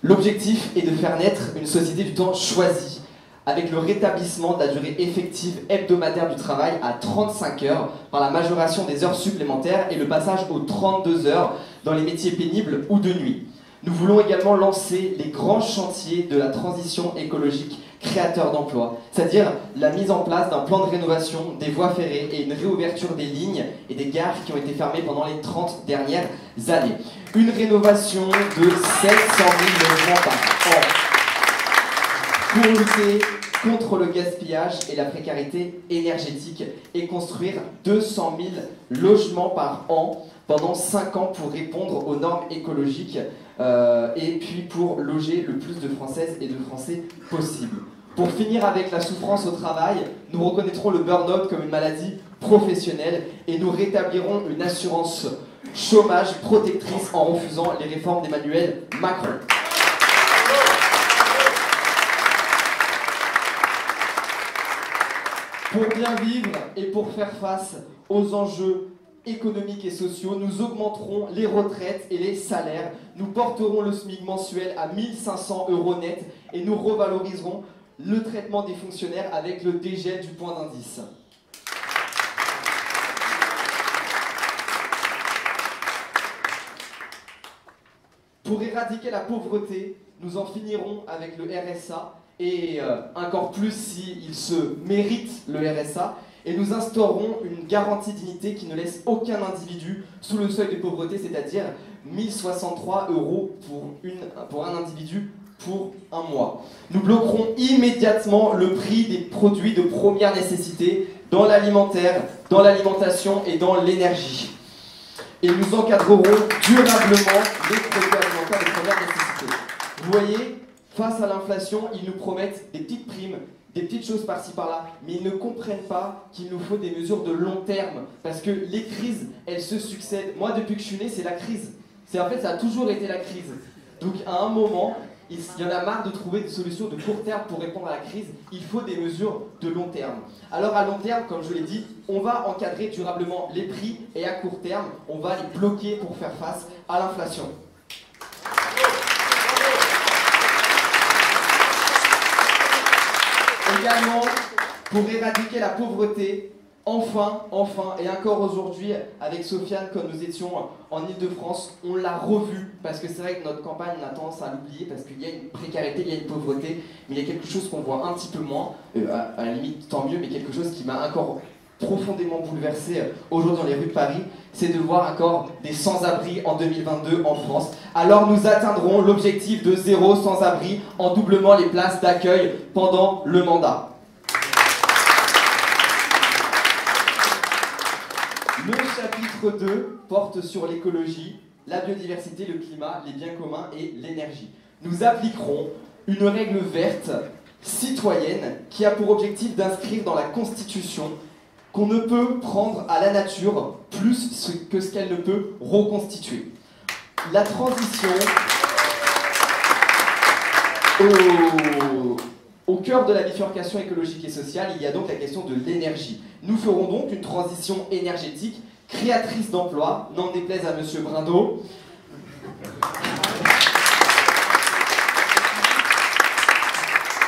L'objectif est de faire naître une société du temps choisi, avec le rétablissement de la durée effective hebdomadaire du travail à 35 heures par la majoration des heures supplémentaires et le passage aux 32 heures dans les métiers pénibles ou de nuit. Nous voulons également lancer les grands chantiers de la transition écologique créateur d'emplois, c'est-à-dire la mise en place d'un plan de rénovation des voies ferrées et une réouverture des lignes et des gares qui ont été fermées pendant les 30 dernières années. Une rénovation de 700 000 logements par an pour lutter contre le gaspillage et la précarité énergétique et construire 200 000 logements par an pendant 5 ans pour répondre aux normes écologiques et puis pour loger le plus de Françaises et de Français possible. Pour finir avec la souffrance au travail, nous reconnaîtrons le burn-out comme une maladie professionnelle et nous rétablirons une assurance chômage protectrice en refusant les réformes d'Emmanuel Macron. Pour bien vivre et pour faire face aux enjeux économiques et sociaux, nous augmenterons les retraites et les salaires, nous porterons le SMIC mensuel à 1 500 € net et nous revaloriserons le traitement des fonctionnaires avec le dégel du point d'indice. Pour éradiquer la pauvreté, nous en finirons avec le RSA et encore plus s'il se mérite le RSA, et nous instaurerons une garantie dignité qui ne laisse aucun individu sous le seuil de pauvreté, c'est-à-dire 1 063 € pour un individu pour un mois. Nous bloquerons immédiatement le prix des produits de première nécessité dans l'alimentaire, dans l'alimentation et dans l'énergie. Et nous encadrerons durablement les produits alimentaires de première nécessité. Vous voyez, face à l'inflation, ils nous promettent des petites primes, des petites choses par-ci par-là, mais ils ne comprennent pas qu'il nous faut des mesures de long terme, parce que les crises, elles se succèdent. Moi, depuis que je suis né, c'est la crise. En fait, ça a toujours été la crise. Donc, à un moment, il y en a marre de trouver des solutions de court terme pour répondre à la crise. Il faut des mesures de long terme. Alors, à long terme, comme je l'ai dit, on va encadrer durablement les prix, et à court terme, on va les bloquer pour faire face à l'inflation. Également, pour éradiquer la pauvreté, enfin, et encore aujourd'hui, avec Sofiane, quand nous étions en Ile-de-France, on l'a revu, parce que c'est vrai que notre campagne, on a tendance à l'oublier, parce qu'il y a une précarité, il y a une pauvreté, mais il y a quelque chose qu'on voit un petit peu moins, à la limite tant mieux, mais quelque chose qui m'a encore profondément bouleversé aujourd'hui dans les rues de Paris, c'est de voir encore des sans-abri en 2022 en France. Alors nous atteindrons l'objectif de 0 sans-abri en doublement les places d'accueil pendant le mandat. Le chapitre 2 porte sur l'écologie, la biodiversité, le climat, les biens communs et l'énergie. Nous appliquerons une règle verte citoyenne qui a pour objectif d'inscrire dans la Constitution qu'on ne peut prendre à la nature plus que ce qu'elle ne peut reconstituer. La transition au cœur de la bifurcation écologique et sociale, il y a donc la question de l'énergie. Nous ferons donc une transition énergétique créatrice d'emplois, n'en déplaise à Monsieur Brindeau.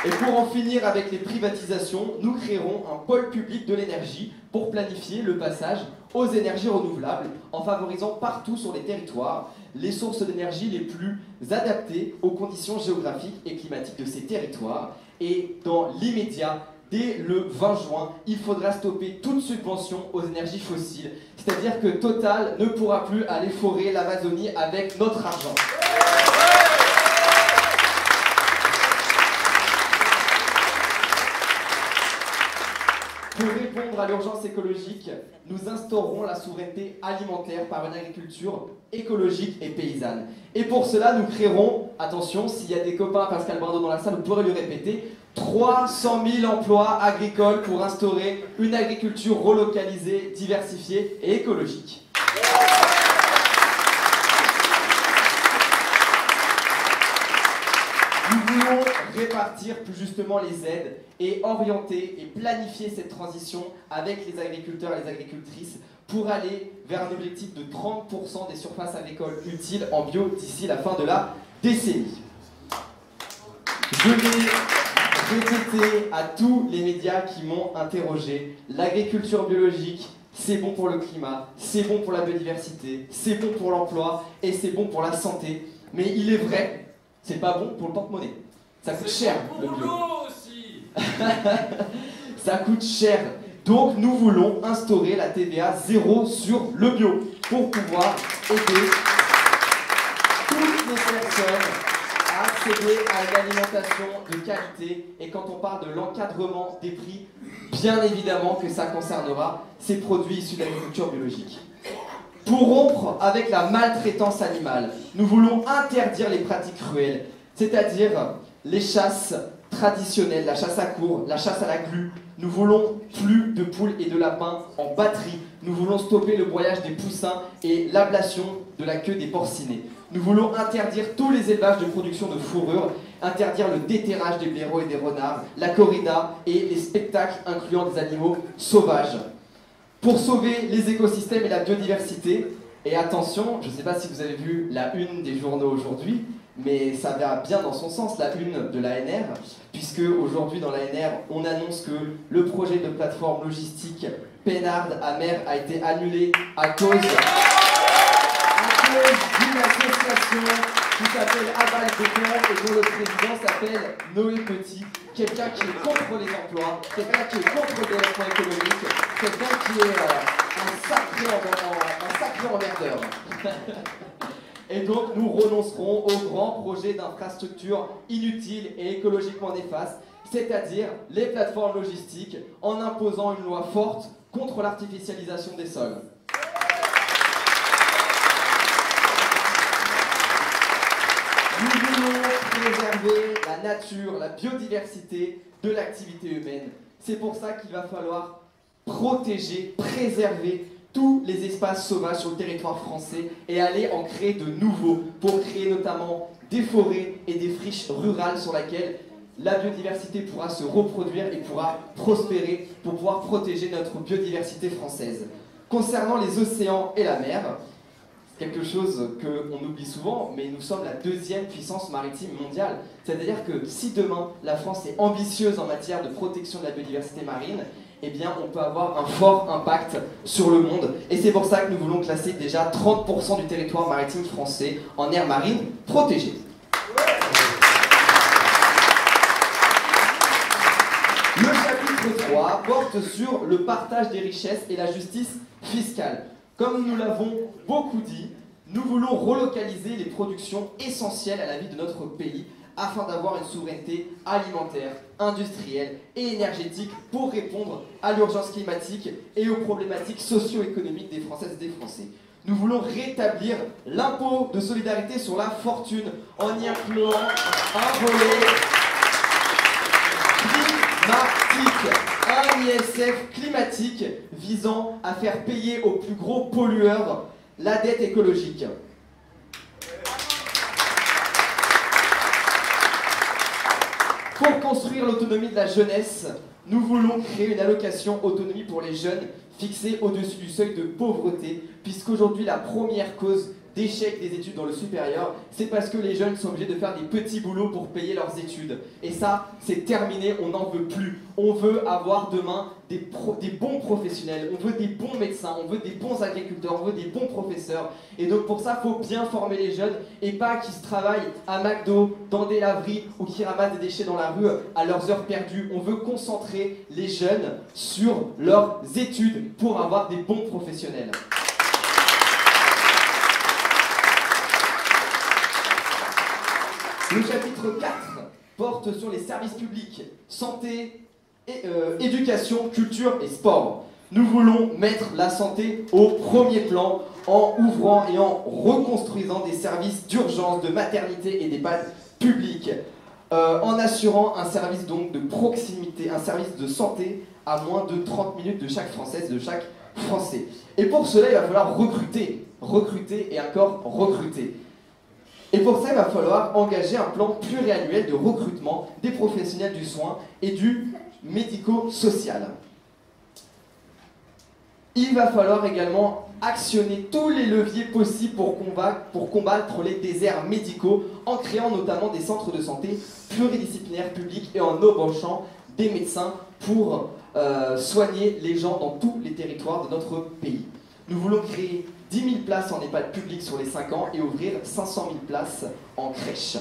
Et pour en finir avec les privatisations, nous créerons un pôle public de l'énergie pour planifier le passage aux énergies renouvelables en favorisant partout sur les territoires les sources d'énergie les plus adaptées aux conditions géographiques et climatiques de ces territoires. Et dans l'immédiat, dès le 20 juin, il faudra stopper toute subvention aux énergies fossiles. C'est-à-dire que Total ne pourra plus aller forer l'Amazonie avec notre argent. Pour répondre à l'urgence écologique, nous instaurerons la souveraineté alimentaire par une agriculture écologique et paysanne. Et pour cela, nous créerons, attention, s'il y a des copains Pascal Brindeau dans la salle, vous pourrez lui répéter, 300 000 emplois agricoles pour instaurer une agriculture relocalisée, diversifiée et écologique. Nous voulons répartir plus justement les aides et orienter et planifier cette transition avec les agriculteurs et les agricultrices pour aller vers un objectif de 30% des surfaces agricoles utiles en bio d'ici la fin de la décennie. Je vais répéter à tous les médias qui m'ont interrogé, l'agriculture biologique, c'est bon pour le climat, c'est bon pour la biodiversité, c'est bon pour l'emploi et c'est bon pour la santé. Mais il est vrai, c'est pas bon pour le porte-monnaie. Ça coûte cher, le bio. Aussi. Ça coûte cher. Donc nous voulons instaurer la TVA 0 sur le bio pour pouvoir aider toutes les personnes à accéder à une alimentation de qualité. Et quand on parle de l'encadrement des prix, bien évidemment que ça concernera ces produits issus de l'agriculture biologique. Pour rompre avec la maltraitance animale, nous voulons interdire les pratiques cruelles, c'est-à-dire les chasses traditionnelles, la chasse à courre, la chasse à la glu. Nous voulons plus de poules et de lapins en batterie. Nous voulons stopper le broyage des poussins et l'ablation de la queue des porcinés. Nous voulons interdire tous les élevages de production de fourrure, interdire le déterrage des blaireaux et des renards, la corrida et les spectacles incluant des animaux sauvages. Pour sauver les écosystèmes et la biodiversité, et attention, je ne sais pas si vous avez vu la une des journaux aujourd'hui, mais ça va bien dans son sens, la une de l'ANR, puisque aujourd'hui dans l'ANR, on annonce que le projet de plateforme logistique Pénard-Amer a été annulé à cause d'une association qui s'appelle Aval Béton et dont le président s'appelle Noé Petit, quelqu'un qui est contre les emplois, quelqu'un qui est contre le développement économique, quelqu'un qui est un sacré emmerdeur. Et donc nous renoncerons aux grands projets d'infrastructures inutiles et écologiquement néfastes, c'est-à-dire les plateformes logistiques, en imposant une loi forte contre l'artificialisation des sols. Nous voulons préserver la nature, la biodiversité de l'activité humaine. C'est pour ça qu'il va falloir protéger, préserver tous les espaces sauvages sur le territoire français et aller en créer de nouveaux pour créer notamment des forêts et des friches rurales sur lesquelles la biodiversité pourra se reproduire et pourra prospérer pour pouvoir protéger notre biodiversité française. Concernant les océans et la mer, quelque chose qu'on oublie souvent, mais nous sommes la deuxième puissance maritime mondiale. C'est-à-dire que si demain la France est ambitieuse en matière de protection de la biodiversité marine, eh bien on peut avoir un fort impact sur le monde. Et c'est pour ça que nous voulons classer déjà 30% du territoire maritime français en aire marine protégée. Le chapitre 3 porte sur le partage des richesses et la justice fiscale. Comme nous l'avons beaucoup dit, nous voulons relocaliser les productions essentielles à la vie de notre pays afin d'avoir une souveraineté alimentaire, industrielle et énergétique pour répondre à l'urgence climatique et aux problématiques socio-économiques des Françaises et des Français. Nous voulons rétablir l'impôt de solidarité sur la fortune en y incluant un volet climatique. Un un ISF climatique visant à faire payer aux plus gros pollueurs la dette écologique. Pour construire l'autonomie de la jeunesse, nous voulons créer une allocation autonomie pour les jeunes fixée au-dessus du seuil de pauvreté, puisqu'aujourd'hui la première cause d'échec des études dans le supérieur, c'est parce que les jeunes sont obligés de faire des petits boulots pour payer leurs études. Et ça, c'est terminé, on n'en veut plus. On veut avoir demain des bons professionnels, on veut des bons médecins, on veut des bons agriculteurs, on veut des bons professeurs. Et donc pour ça, il faut bien former les jeunes et pas qu'ils se travaillent à McDo, dans des laveries ou qu'ils ramassent des déchets dans la rue à leurs heures perdues. On veut concentrer les jeunes sur leurs études pour avoir des bons professionnels. Le chapitre 4 porte sur les services publics, santé, éducation, culture et sport. Nous voulons mettre la santé au premier plan en ouvrant et en reconstruisant des services d'urgence, de maternité et d'EHPAD publics, en assurant un service donc de proximité, un service de santé à moins de 30 minutes de chaque Française, de chaque Français. Et pour cela, il va falloir recruter et encore recruter. Et pour ça, il va falloir engager un plan pluriannuel de recrutement des professionnels du soin et du médico-social. Il va falloir également actionner tous les leviers possibles pour combattre les déserts médicaux en créant notamment des centres de santé pluridisciplinaires publics et en embauchant des médecins pour soigner les gens dans tous les territoires de notre pays. Nous voulons créer 10 000 places en EHPAD public sur les 5 ans et ouvrir 500 000 places en crèche.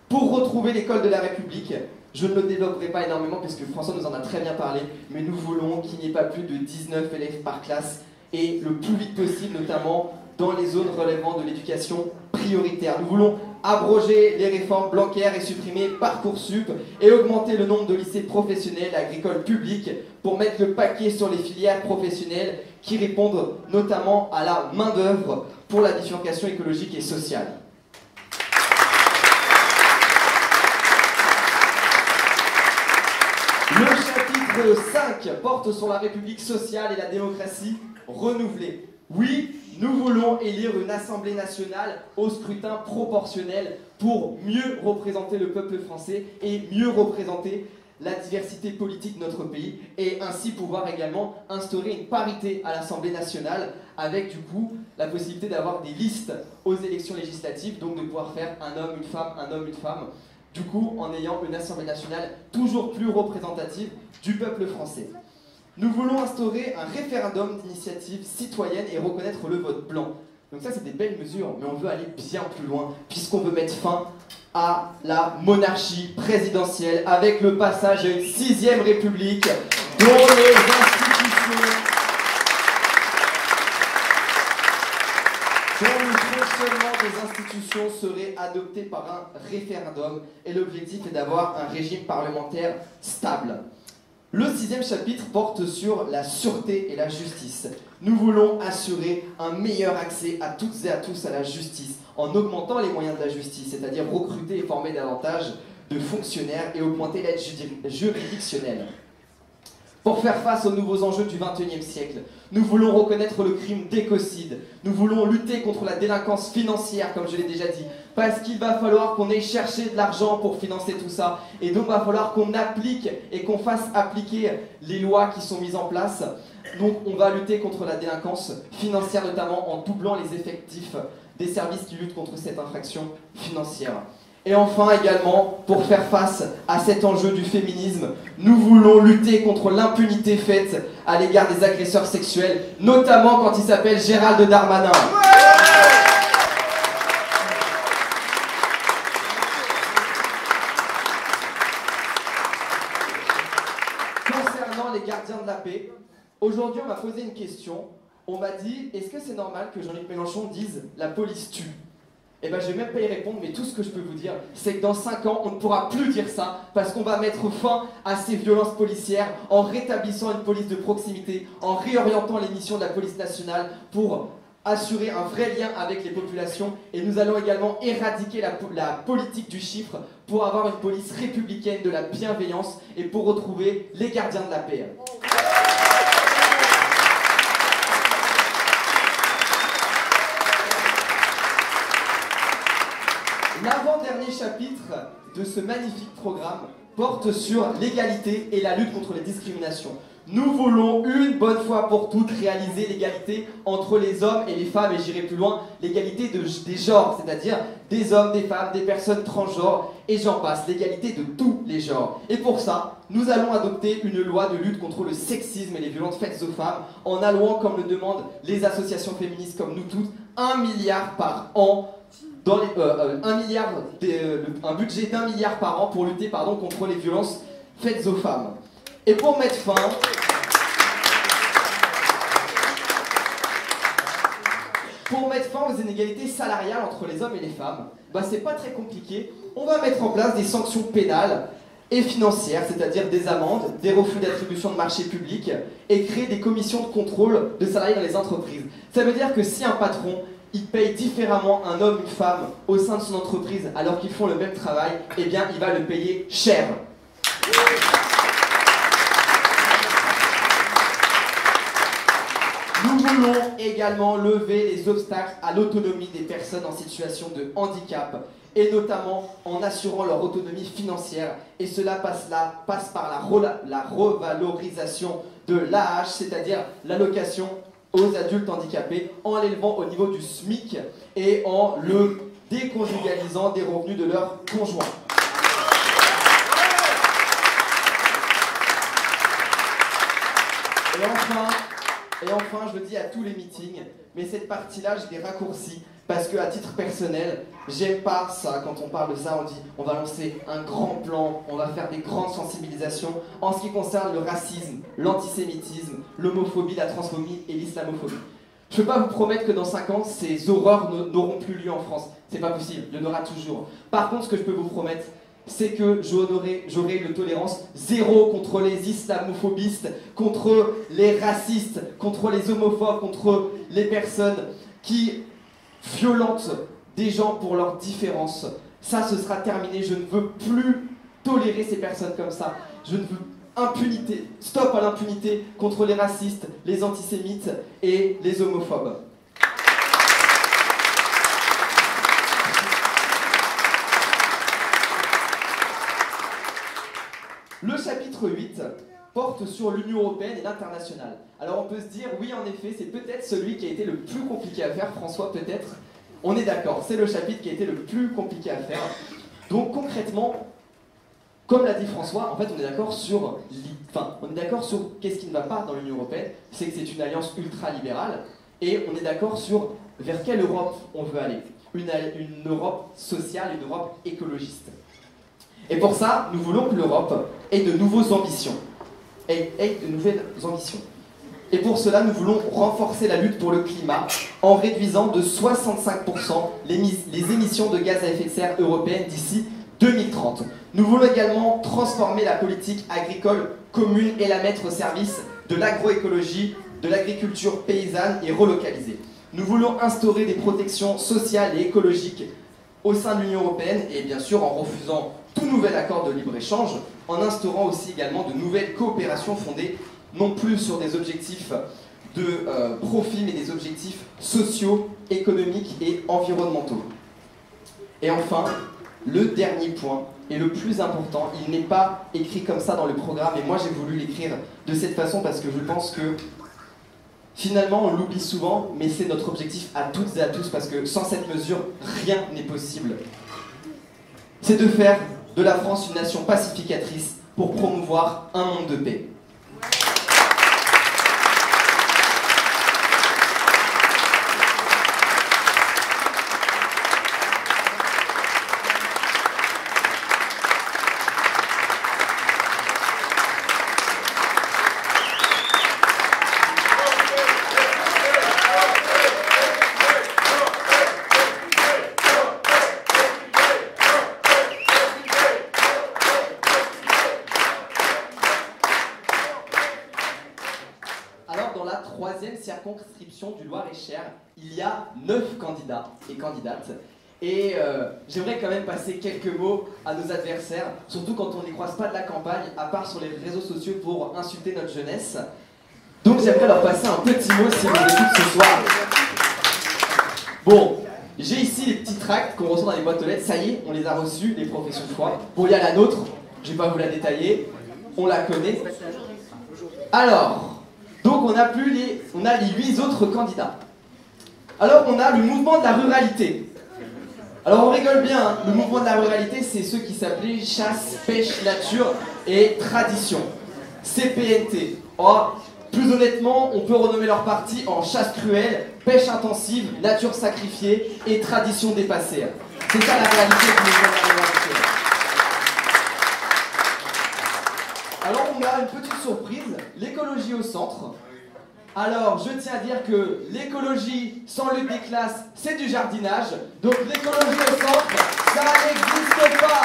Pour retrouver l'école de la République, je ne le développerai pas énormément puisque François nous en a très bien parlé, mais nous voulons qu'il n'y ait pas plus de 19 élèves par classe et le plus vite possible, notamment dans les zones relevant de l'éducation prioritaire. Nous voulons abroger les réformes Blanquer et supprimer Parcoursup et augmenter le nombre de lycées professionnels agricoles publics pour mettre le paquet sur les filières professionnelles qui répondent notamment à la main-d'œuvre pour la bifurcation écologique et sociale. Le chapitre 5 porte sur la République sociale et la démocratie renouvelée. Oui, nous voulons élire une Assemblée nationale au scrutin proportionnel pour mieux représenter le peuple français et mieux représenter la diversité politique de notre pays et ainsi pouvoir également instaurer une parité à l'Assemblée nationale avec du coup la possibilité d'avoir des listes aux élections législatives, donc de pouvoir faire un homme, une femme, du coup en ayant une Assemblée nationale toujours plus représentative du peuple français. Nous voulons instaurer un référendum d'initiative citoyenne et reconnaître le vote blanc. Donc ça c'est des belles mesures, mais on veut aller bien plus loin, puisqu'on veut mettre fin à la monarchie présidentielle avec le passage à une 6e république dont le fonctionnement des institutions serait adopté par un référendum et l'objectif est d'avoir un régime parlementaire stable. Le 6e chapitre porte sur la sûreté et la justice. Nous voulons assurer un meilleur accès à toutes et à tous à la justice en augmentant les moyens de la justice, c'est-à-dire recruter et former davantage de fonctionnaires et augmenter l'aide juridictionnelle. Pour faire face aux nouveaux enjeux du XXIe siècle, nous voulons reconnaître le crime d'écocide. Nous voulons lutter contre la délinquance financière, comme je l'ai déjà dit, parce qu'il va falloir qu'on aille chercher de l'argent pour financer tout ça. Et donc, il va falloir qu'on applique et qu'on fasse appliquer les lois qui sont mises en place. Donc, on va lutter contre la délinquance financière, notamment en doublant les effectifs des services qui luttent contre cette infraction financière. Et enfin également, pour faire face à cet enjeu du féminisme, nous voulons lutter contre l'impunité faite à l'égard des agresseurs sexuels, notamment quand il s'appelle Gérald Darmanin. Concernant les gardiens de la paix, aujourd'hui on m'a posé une question. On m'a dit, est-ce que c'est normal que Jean-Luc Mélenchon dise « la police tue » Eh bien, je ne vais même pas y répondre, mais tout ce que je peux vous dire, c'est que dans 5 ans, on ne pourra plus dire ça, parce qu'on va mettre fin à ces violences policières en rétablissant une police de proximité, en réorientant les missions de la police nationale pour assurer un vrai lien avec les populations. Et nous allons également éradiquer la politique du chiffre pour avoir une police républicaine de la bienveillance et pour retrouver les gardiens de la paix. L'avant-dernier chapitre de ce magnifique programme porte sur l'égalité et la lutte contre les discriminations. Nous voulons une bonne fois pour toutes réaliser l'égalité entre les hommes et les femmes, et j'irai plus loin, l'égalité des genres, c'est-à-dire des hommes, des femmes, des personnes transgenres, et j'en passe, l'égalité de tous les genres. Et pour ça, nous allons adopter une loi de lutte contre le sexisme et les violences faites aux femmes, en allouant, comme le demandent les associations féministes comme nous toutes, 1 milliard par an, un budget d'1 milliard par an pour lutter contre les violences faites aux femmes. Et pour mettre fin aux inégalités salariales entre les hommes et les femmes, c'est pas très compliqué. On va mettre en place des sanctions pénales et financières, c'est-à-dire des amendes, des refus d'attribution de marchés publics, et créer des commissions de contrôle de salariés dans les entreprises. Ça veut dire que si un patron il paye différemment un homme, une femme au sein de son entreprise alors qu'ils font le même travail, eh bien il va le payer cher. Nous voulons également lever les obstacles à l'autonomie des personnes en situation de handicap, et notamment en assurant leur autonomie financière, et cela passe par la revalorisation de l'AH, c'est-à-dire l'allocation aux adultes handicapés, en l'élevant au niveau du SMIC et en le déconjugalisant des revenus de leurs conjoints. Et enfin, je le dis à tous les meetings, mais cette partie-là, j'ai des raccourcis, parce que à titre personnel, j'aime pas ça. Quand on parle de ça, on dit on va lancer un grand plan, on va faire des grandes sensibilisations en ce qui concerne le racisme, l'antisémitisme, l'homophobie, la transphobie et l'islamophobie. Je ne peux pas vous promettre que dans 5 ans, ces horreurs n'auront plus lieu en France. C'est pas possible, il y en aura toujours. Par contre, ce que je peux vous promettre, c'est que j'aurai une tolérance zéro contre les islamophobistes, contre les racistes, contre les homophobes, contre les personnes qui violentent des gens pour leurs différences. Ça, ce sera terminé. Je ne veux plus tolérer ces personnes comme ça. Je ne veux impunité. Stop à l'impunité contre les racistes, les antisémites et les homophobes. Le chapitre 8 porte sur l'Union européenne et l'international. Alors on peut se dire, oui en effet, c'est peut-être celui qui a été le plus compliqué à faire, François, peut-être. On est d'accord, c'est le chapitre qui a été le plus compliqué à faire. Donc concrètement, comme l'a dit François, en fait on est d'accord sur qu'est-ce qui ne va pas dans l'Union européenne, c'est que c'est une alliance ultra-libérale, et on est d'accord sur vers quelle Europe on veut aller. Une Europe sociale, une Europe écologiste. Et pour ça, nous voulons que l'Europe ait de nouvelles ambitions. Et pour cela, nous voulons renforcer la lutte pour le climat en réduisant de 65% les émissions de gaz à effet de serre européennes d'ici 2030. Nous voulons également transformer la politique agricole commune et la mettre au service de l'agroécologie, de l'agriculture paysanne et relocalisée. Nous voulons instaurer des protections sociales et écologiques au sein de l'Union européenne, et bien sûr en refusant tout nouvel accord de libre-échange, en instaurant aussi également de nouvelles coopérations fondées non plus sur des objectifs de profit, mais des objectifs sociaux, économiques et environnementaux. Et enfin, le dernier point, et le plus important, il n'est pas écrit comme ça dans le programme, et moi j'ai voulu l'écrire de cette façon parce que je pense que finalement on l'oublie souvent, mais c'est notre objectif à toutes et à tous, parce que sans cette mesure, rien n'est possible. C'est de faire de la France une nation pacificatrice pour promouvoir un monde de paix. Circonscription du Loir-et-Cher, il y a 9 candidats et candidates. Et j'aimerais quand même passer quelques mots à nos adversaires, surtout quand on ne les croise pas de la campagne, à part sur les réseaux sociaux pour insulter notre jeunesse. Donc j'aimerais leur passer un petit mot si vous écoutez ce soir. Bon, j'ai ici les petites petits tracts qu'on reçoit dans les boîtes aux lettres. Ça y est, on les a reçus, les professions de foi. Bon, il y a la nôtre, je vais pas vous la détailler, on la connaît. Alors, donc on a les 8 autres candidats. Alors on a le mouvement de la ruralité. Alors on rigole bien, hein. Le mouvement de la ruralité, c'est ceux qui s'appelaient chasse, pêche, nature et tradition. CPNT. Oh, plus honnêtement, on peut renommer leur parti en chasse cruelle, pêche intensive, nature sacrifiée et tradition dépassée. C'est ça la réalité du mouvement de la ruralité. Alors on a une petite surprise, l'écologie au centre. Alors je tiens à dire que l'écologie sans lutte des classes, c'est du jardinage. Donc l'écologie au centre, ça n'existe pas.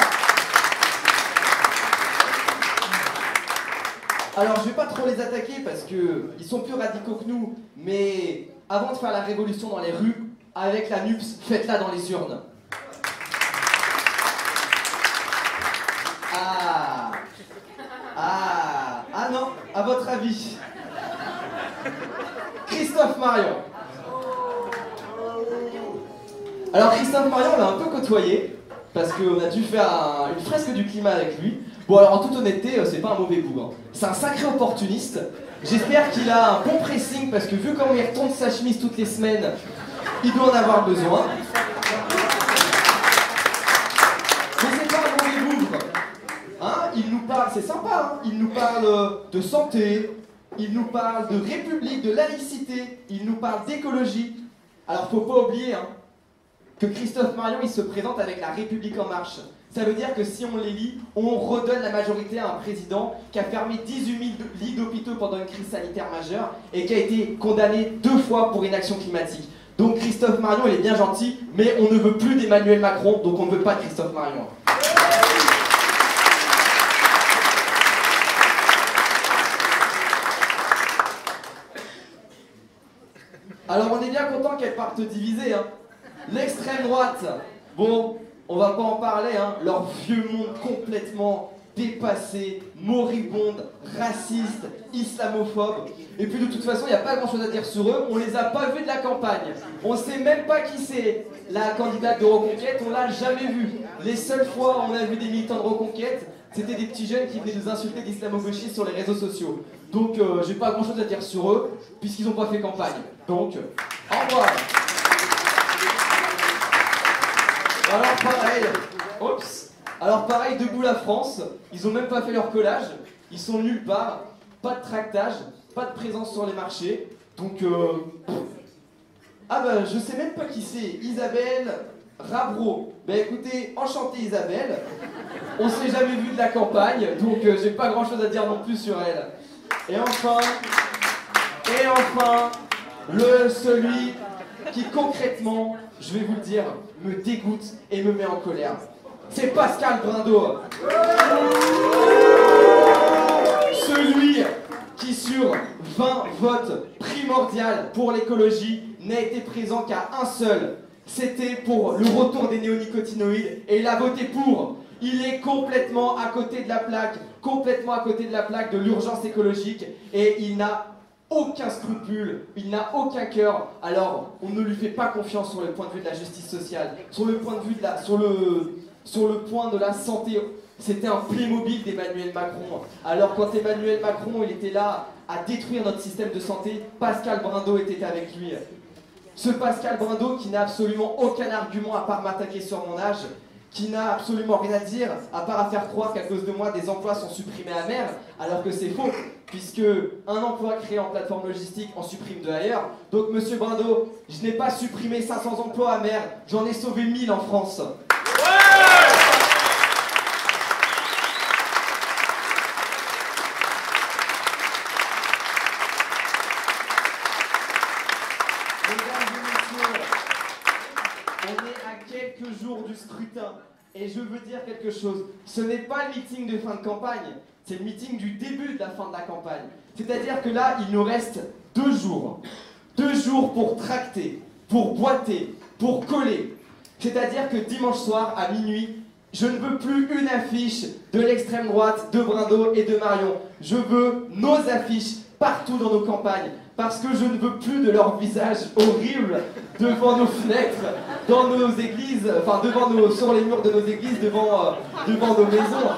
Alors je vais pas trop les attaquer parce qu'ils sont plus radicaux que nous, mais avant de faire la révolution dans les rues, avec la NUPS, faites-la dans les urnes. Ah non, à votre avis. Christophe Marion. Alors Christophe Marion, on l'a un peu côtoyé, parce qu'on a dû faire une fresque du climat avec lui. Bon alors en toute honnêteté, c'est pas un mauvais bougre. C'est un sacré opportuniste. J'espère qu'il a un bon pressing, parce que vu comment il retourne sa chemise toutes les semaines, il doit en avoir besoin. Mais c'est pas un mauvais bougre. Hein, il nous parle, c'est sympa, hein, il nous parle de santé, il nous parle de république, de laïcité, il nous parle d'écologie. Alors faut pas oublier hein, que Christophe Marion il se présente avec la République en marche. Ça veut dire que si on l'élit, on redonne la majorité à un président qui a fermé 18 000 lits d'hôpitaux pendant une crise sanitaire majeure et qui a été condamné 2 fois pour inaction climatique. Donc Christophe Marion il est bien gentil, mais on ne veut plus d'Emmanuel Macron, donc on ne veut pas de Christophe Marion. Alors on est bien content qu'elle parte divisée, hein. L'extrême droite, bon, on va pas en parler, hein. Leur vieux monde complètement dépassé, moribonde, raciste, islamophobe. Et puis de toute façon, il n'y a pas grand chose à dire sur eux, on les a pas vus de la campagne. On sait même pas qui c'est, la candidate de Reconquête, on l'a jamais vue. Les seules fois où on a vu des militants de Reconquête, c'était des petits jeunes qui venaient nous insulter d'islamo-gauchistes sur les réseaux sociaux. Donc j'ai pas grand chose à dire sur eux, puisqu'ils n'ont pas fait campagne. Donc, au revoir. Alors pareil, Debout la France, ils ont même pas fait leur collage, ils sont nulle part, pas de tractage, pas de présence sur les marchés, donc ah bah je sais même pas qui c'est, Isabelle Rabreau. Bah écoutez, enchantée Isabelle, on s'est jamais vu de la campagne, donc j'ai pas grand chose à dire non plus sur elle. Et enfin, celui qui concrètement, je vais vous le dire, me dégoûte et me met en colère. C'est Pascal Brindot. Celui qui sur 20 votes primordial pour l'écologie n'a été présent qu'à un seul. C'était pour le retour des néonicotinoïdes et il a voté pour. Il est complètement à côté de la plaque, de l'urgence écologique et il n'a aucun scrupule, il n'a aucun cœur. Alors, on ne lui fait pas confiance sur le point de vue de la justice sociale, sur le point de vue sur le point de la santé. C'était un Playmobil d'Emmanuel Macron. Alors, quand Emmanuel Macron il était là à détruire notre système de santé, Pascal Brindot était avec lui. Ce Pascal Brindot qui n'a absolument aucun argument à part m'attaquer sur mon âge, qui n'a absolument rien à dire, à part à faire croire qu'à cause de moi, des emplois sont supprimés à mer, alors que c'est faux, puisque un emploi créé en plateforme logistique en supprime de ailleurs. Donc, monsieur Brindot, je n'ai pas supprimé 500 emplois à mer, j'en ai sauvé 1000 en France. Du scrutin. Et je veux dire quelque chose, ce n'est pas le meeting de fin de campagne, c'est le meeting du début de la fin de la campagne. C'est-à-dire que là, il nous reste 2 jours. 2 jours pour tracter, pour boiter, pour coller. C'est-à-dire que dimanche soir, à minuit, je ne veux plus une affiche de l'extrême droite, de Brindot et de Marion. Je veux nos affiches partout dans nos campagnes. parce que je ne veux plus de leur visage horrible devant nos fenêtres, dans nos églises, enfin sur les murs de nos églises, devant nos maisons.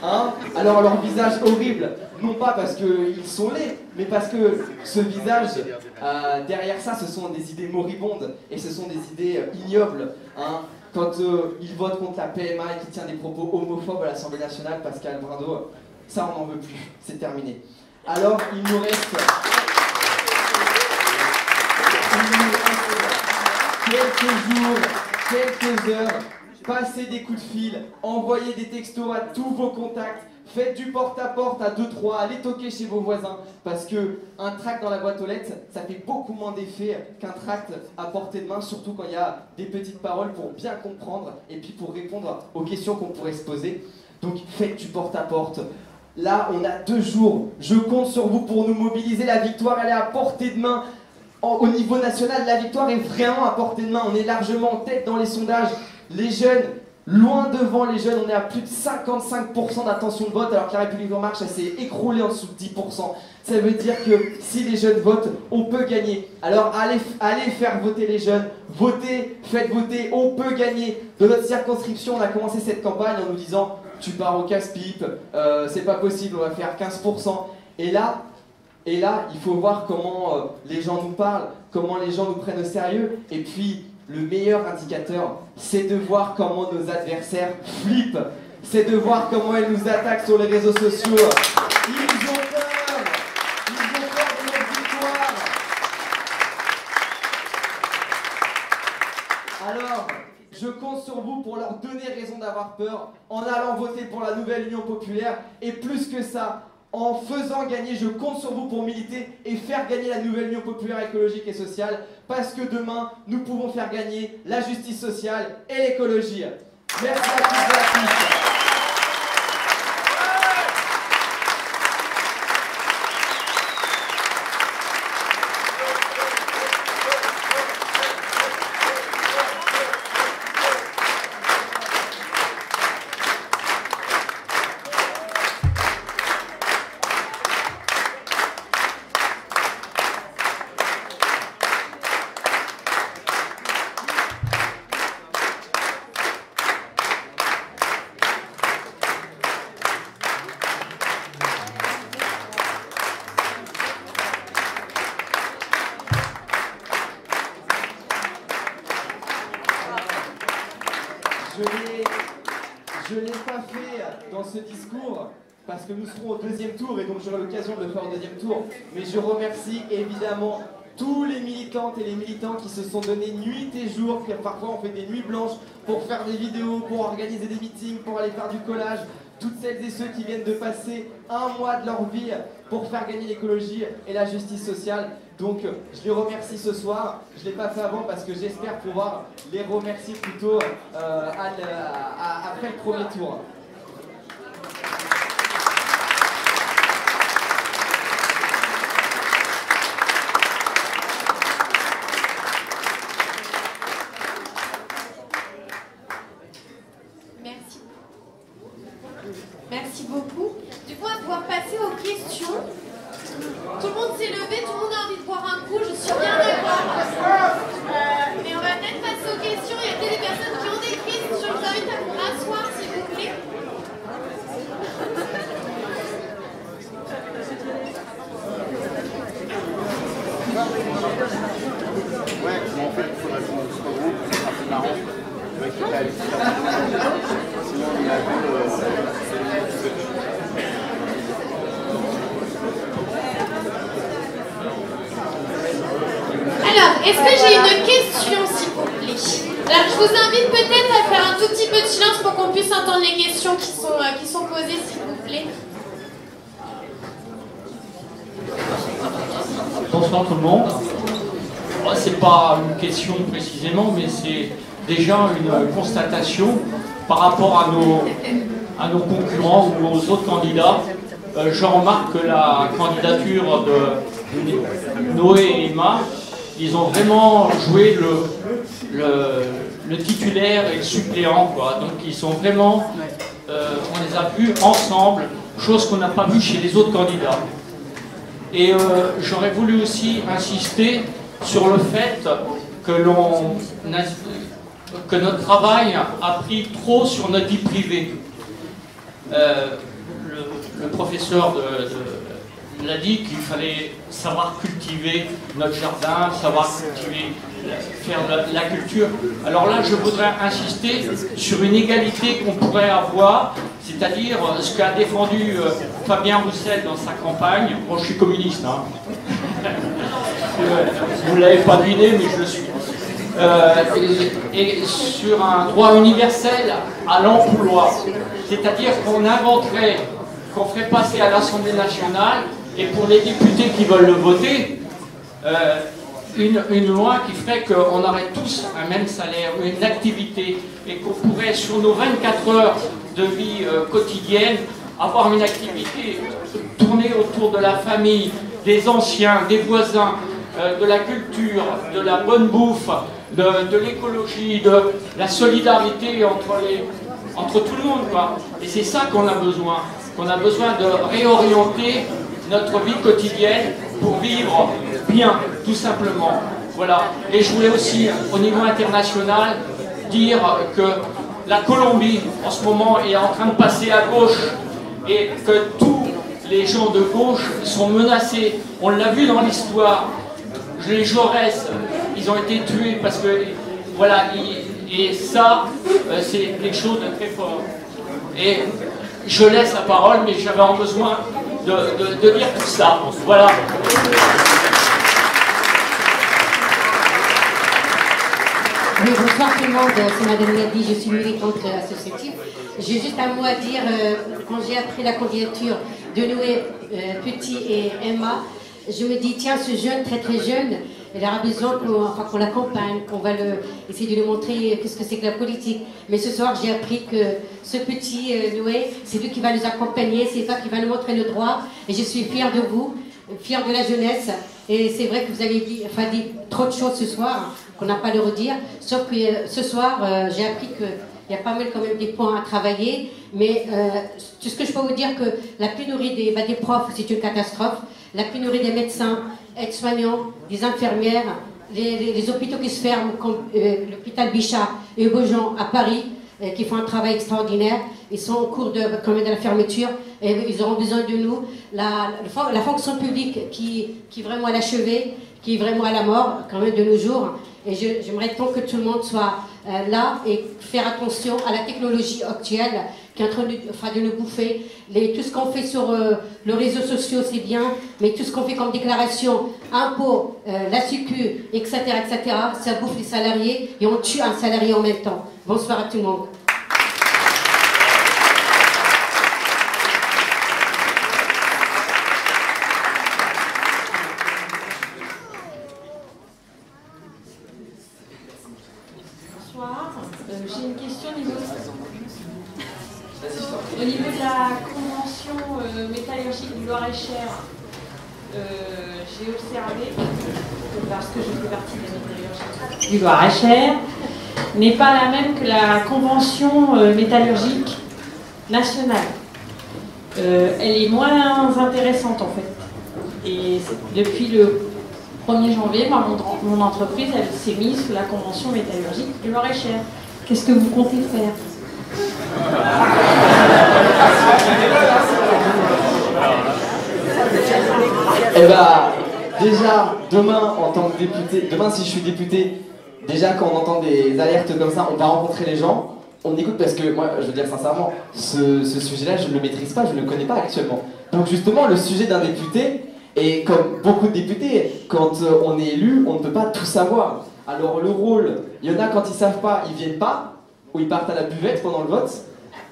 Hein? Alors leur visage horrible, non pas parce qu'ils sont laids, mais parce que ce visage, derrière ça, ce sont des idées moribondes et ce sont des idées ignobles. Hein? Quand ils votent contre la PMA et qu'ils tiennent des propos homophobes à l'Assemblée nationale, Pascal Brindot, ça on n'en veut plus, c'est terminé. Alors il nous reste quelques jours, quelques heures, passez des coups de fil, envoyez des textos à tous vos contacts, faites du porte-à-porte à 2-3, allez toquer chez vos voisins, parce que un tract dans la boîte aux lettres, ça fait beaucoup moins d'effet qu'un tract à portée de main, surtout quand il y a des petites paroles pour bien comprendre et puis pour répondre aux questions qu'on pourrait se poser. Donc faites du porte-à-porte. Là, on a 2 jours, je compte sur vous pour nous mobiliser, la victoire elle est à portée de main. Au niveau national, la victoire est vraiment à portée de main, on est largement en tête dans les sondages. Les jeunes, loin devant les jeunes, on est à plus de 55% d'intention de vote, alors que la République En Marche, elle s'est écroulée en dessous de 10%. Ça veut dire que si les jeunes votent, on peut gagner. Alors allez faire voter les jeunes, votez, faites voter, on peut gagner. Dans notre circonscription, on a commencé cette campagne en nous disant « tu pars au casse-pipe, c'est pas possible, on va faire 15%. » Et là, il faut voir comment les gens nous parlent, comment les gens nous prennent au sérieux, et puis le meilleur indicateur, c'est de voir comment nos adversaires flippent. C'est de voir comment ils nous attaquent sur les réseaux sociaux. Ils ont peur. Ils ont peur de notre victoire. Alors, je compte sur vous pour leur donner raison d'avoir peur en allant voter pour la nouvelle Union populaire. Et plus que ça, en faisant gagner, je compte sur vous pour militer et faire gagner la nouvelle Union populaire écologique et sociale, parce que demain, nous pouvons faire gagner la justice sociale et l'écologie. Merci à tous et à tous. Je ne l'ai pas fait dans ce discours parce que nous serons au 2e tour et donc j'aurai l'occasion de le faire au 2e tour. Mais je remercie évidemment tous les militantes et les militants qui se sont donnés nuit et jour, parfois on fait des nuits blanches pour faire des vidéos, pour organiser des meetings, pour aller faire du collage. Toutes celles et ceux qui viennent de passer un mois de leur vie pour faire gagner l'écologie et la justice sociale. Donc je les remercie ce soir. Je ne l'ai pas fait avant parce que j'espère pouvoir les remercier plutôt après le premier tour. Merci beaucoup. Du coup, on va pouvoir passer aux questions. Tout le monde s'est levé, tout le monde a envie de boire un coup, je suis bien d'accord. Mais on va peut-être passer aux questions. Il y a peut-être des personnes qui ont des questions. Je vous invite à vous rasseoir, s'il vous plaît. Ouais, comment on fait pour répondre au second? C'est plus marrant. Sinon, on a vu. Alors, est-ce que j'ai une question, s'il vous plaît? Alors, je vous invite peut-être à faire un tout petit peu de silence pour qu'on puisse entendre les questions qui sont posées, s'il vous plaît. Bonsoir tout le monde. C'est pas une question précisément, mais c'est déjà une constatation par rapport à nos concurrents ou aux autres candidats. Je remarque que la candidature de Noé et Emma, ils ont vraiment joué le titulaire et le suppléant, quoi. Donc ils sont vraiment, on les a vus ensemble, chose qu'on n'a pas vue chez les autres candidats. Et j'aurais voulu aussi insister sur le fait que notre travail a pris trop sur notre vie privée. Le professeur l'a dit qu'il fallait savoir cultiver notre jardin, savoir cultiver, faire de la culture. Alors là, je voudrais insister sur une égalité qu'on pourrait avoir, c'est-à-dire ce qu'a défendu Fabien Roussel dans sa campagne. Moi, je suis communiste, hein. Vous ne l'avez pas deviné, mais je le suis. Et sur un droit universel à l'emploi, c'est-à-dire qu'on inventerait, qu'on ferait passer à l'Assemblée nationale, et pour les députés qui veulent le voter, une loi qui ferait qu'on aurait tous un même salaire, une activité, et qu'on pourrait, sur nos 24 heures de vie quotidienne, avoir une activité tournée autour de la famille, des anciens, des voisins, de la culture, de la bonne bouffe, de l'écologie, de la solidarité entre tout le monde, quoi. Et c'est ça qu'on a besoin. Qu'on a besoin de réorienter notre vie quotidienne pour vivre bien, tout simplement. Voilà. Et je voulais aussi, au niveau international, dire que la Colombie, en ce moment, est en train de passer à gauche et que tous les gens de gauche sont menacés. On l'a vu dans l'histoire. Les Jaurès, ils ont été tués parce que, voilà, et ça, c'est quelque chose de très fort. Et je laisse la parole, mais j'avais besoin de dire tout ça. Voilà. Oui, bonsoir tout le monde, c'est Madame Nadi, je suis militante associative. J'ai juste un mot à dire, quand j'ai appris la candidature de Noé Petit et Emma, je me dis, tiens, ce jeune, très très jeune, il aura besoin qu'on l'accompagne, qu'on va essayer de lui montrer qu'est-ce que c'est que la politique. Mais ce soir, j'ai appris que ce petit Noé, c'est lui qui va nous accompagner, c'est toi qui va nous montrer le droit. Et je suis fière de vous, fière de la jeunesse. Et c'est vrai que vous avez dit trop de choses ce soir, qu'on n'a pas à le redire. Sauf que ce soir, j'ai appris qu'il y a pas mal quand même des points à travailler. Mais tout ce que je peux vous dire, que la pénurie des profs, c'est une catastrophe. La pénurie des médecins, aides-soignants, des infirmières, les hôpitaux qui se ferment, comme l'hôpital Bichat et Beaujon à Paris, qui font un travail extraordinaire. Ils sont au cours de la fermeture et ils auront besoin de nous. La fonction publique qui est vraiment à l'achevé, qui est vraiment à la mort, quand même de nos jours. Et j'aimerais donc que tout le monde soit là et faire attention à la technologie actuelle qui est en train de nous bouffer. Tout ce qu'on fait sur les réseaux sociaux, c'est bien, mais tout ce qu'on fait comme déclaration, impôts, la sécu, etc., ça bouffe les salariés et on tue un salarié en même temps. Bonsoir à tout le monde. J'ai une question au niveau de la convention métallurgique du Loir-et-Cher. J'ai observé, parce que je fais partie de la métallurgie du Loir-et-Cher, n'est pas la même que la convention métallurgique nationale. Elle est moins intéressante en fait. Et depuis le 1er janvier, mon entreprise s'est mise sous la convention métallurgique du Loir-et-Cher. Qu'est-ce que vous comptez faire? Eh bien, déjà, demain, en tant que député, demain si je suis député, déjà quand on entend des alertes comme ça, on va rencontrer les gens, on écoute parce que moi, je veux dire sincèrement, ce sujet-là, je ne le maîtrise pas, je ne le connais pas actuellement. Donc justement, le sujet d'un député, et comme beaucoup de députés, quand on est élu, on ne peut pas tout savoir. Alors le rôle, il y en a quand ils savent pas, ils viennent pas, ou ils partent à la buvette pendant le vote.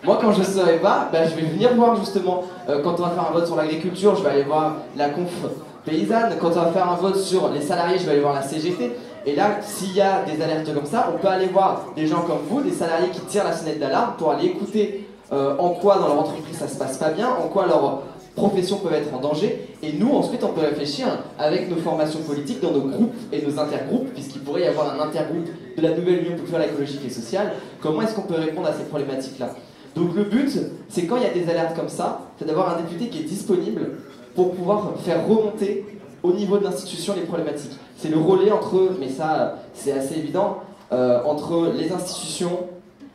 Moi quand je ne saurais pas, je vais venir voir justement, quand on va faire un vote sur l'agriculture, je vais aller voir la conf paysanne, quand on va faire un vote sur les salariés, je vais aller voir la CGT. Et là, s'il y a des alertes comme ça, on peut aller voir des gens comme vous, des salariés qui tirent la sonnette d'alarme pour aller écouter en quoi dans leur entreprise ça se passe pas bien, en quoi leur professions peuvent être en danger, et nous ensuite on peut réfléchir avec nos formations politiques dans nos groupes et nos intergroupes, puisqu'il pourrait y avoir un intergroupe de la nouvelle Union culturelle, écologique et sociale. Comment est-ce qu'on peut répondre à ces problématiques-là? Donc le but, c'est quand il y a des alertes comme ça, c'est d'avoir un député qui est disponible pour pouvoir faire remonter au niveau de l'institution les problématiques. C'est le relais entre, mais ça c'est assez évident, entre les institutions,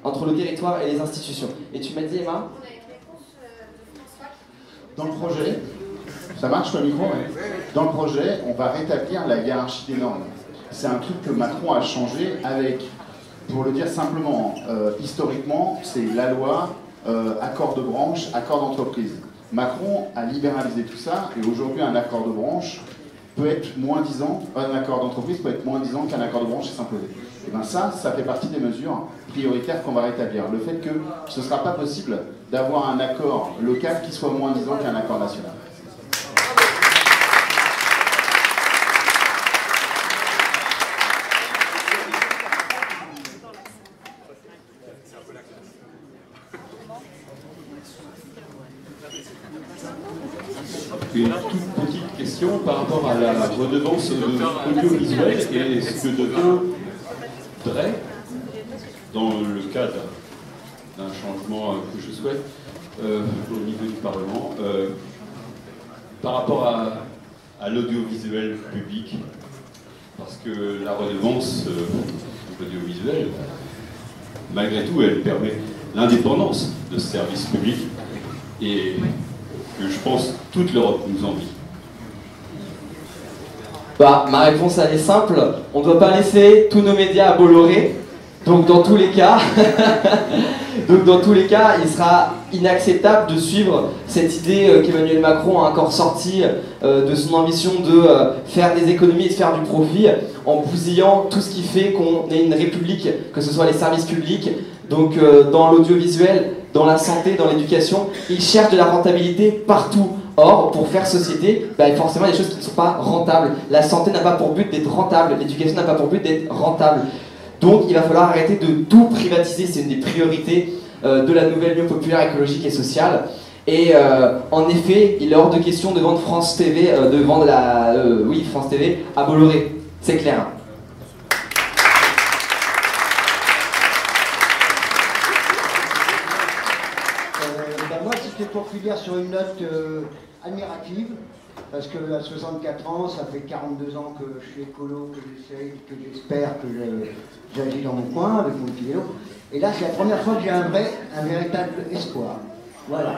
entre le territoire et les institutions. Et tu m'as dit, Emma? Dans le projet, ça marche le micro? Dans le projet, on va rétablir la hiérarchie des normes. C'est un truc que Macron a changé avec, pour le dire simplement, historiquement, c'est la loi, accord de branche, accord d'entreprise. Macron a libéralisé tout ça, et aujourd'hui un accord de branche peut être moins disant, un accord d'entreprise peut être moins disant qu'un accord de branche et s'imposer. Et bien ça fait partie des mesures prioritaires qu'on va rétablir. Le fait que ce ne sera pas possible d'avoir un accord local qui soit moins disant qu'un accord national. Une toute petite question par rapport à la redevance audiovisuelle et ce que deviendrait, dans le cadre d'un changement que je souhaite au niveau du Parlement, par rapport à l'audiovisuel public, parce que la redevance audiovisuelle, malgré tout, elle permet l'indépendance de ce service public et que je pense toute l'Europe nous envie. Bah, ma réponse elle est simple, on ne doit pas laisser tous nos médias à Bolloré, donc dans tous les cas, il sera inacceptable de suivre cette idée qu'Emmanuel Macron a encore sortie de son ambition de faire des économies et de faire du profit en bousillant tout ce qui fait qu'on ait une république, que ce soit les services publics, donc dans l'audiovisuel, dans la santé, dans l'éducation, ils cherchent de la rentabilité partout. Or, pour faire société, forcément il y a des choses qui ne sont pas rentables. La santé n'a pas pour but d'être rentable, l'éducation n'a pas pour but d'être rentable. Donc il va falloir arrêter de tout privatiser, c'est une des priorités de la nouvelle Union populaire écologique et sociale. Et en effet, il est hors de question de vendre France TV, France TV à Bolloré, c'est clair. Moi, c'était pour finir sur une note admirative, parce que à 64 ans, ça fait 42 ans que je suis écolo, que j'essaye, que j'espère que j'agis dans mon coin avec mon petit vélo. Et là, c'est la première fois que j'ai un véritable espoir. Voilà.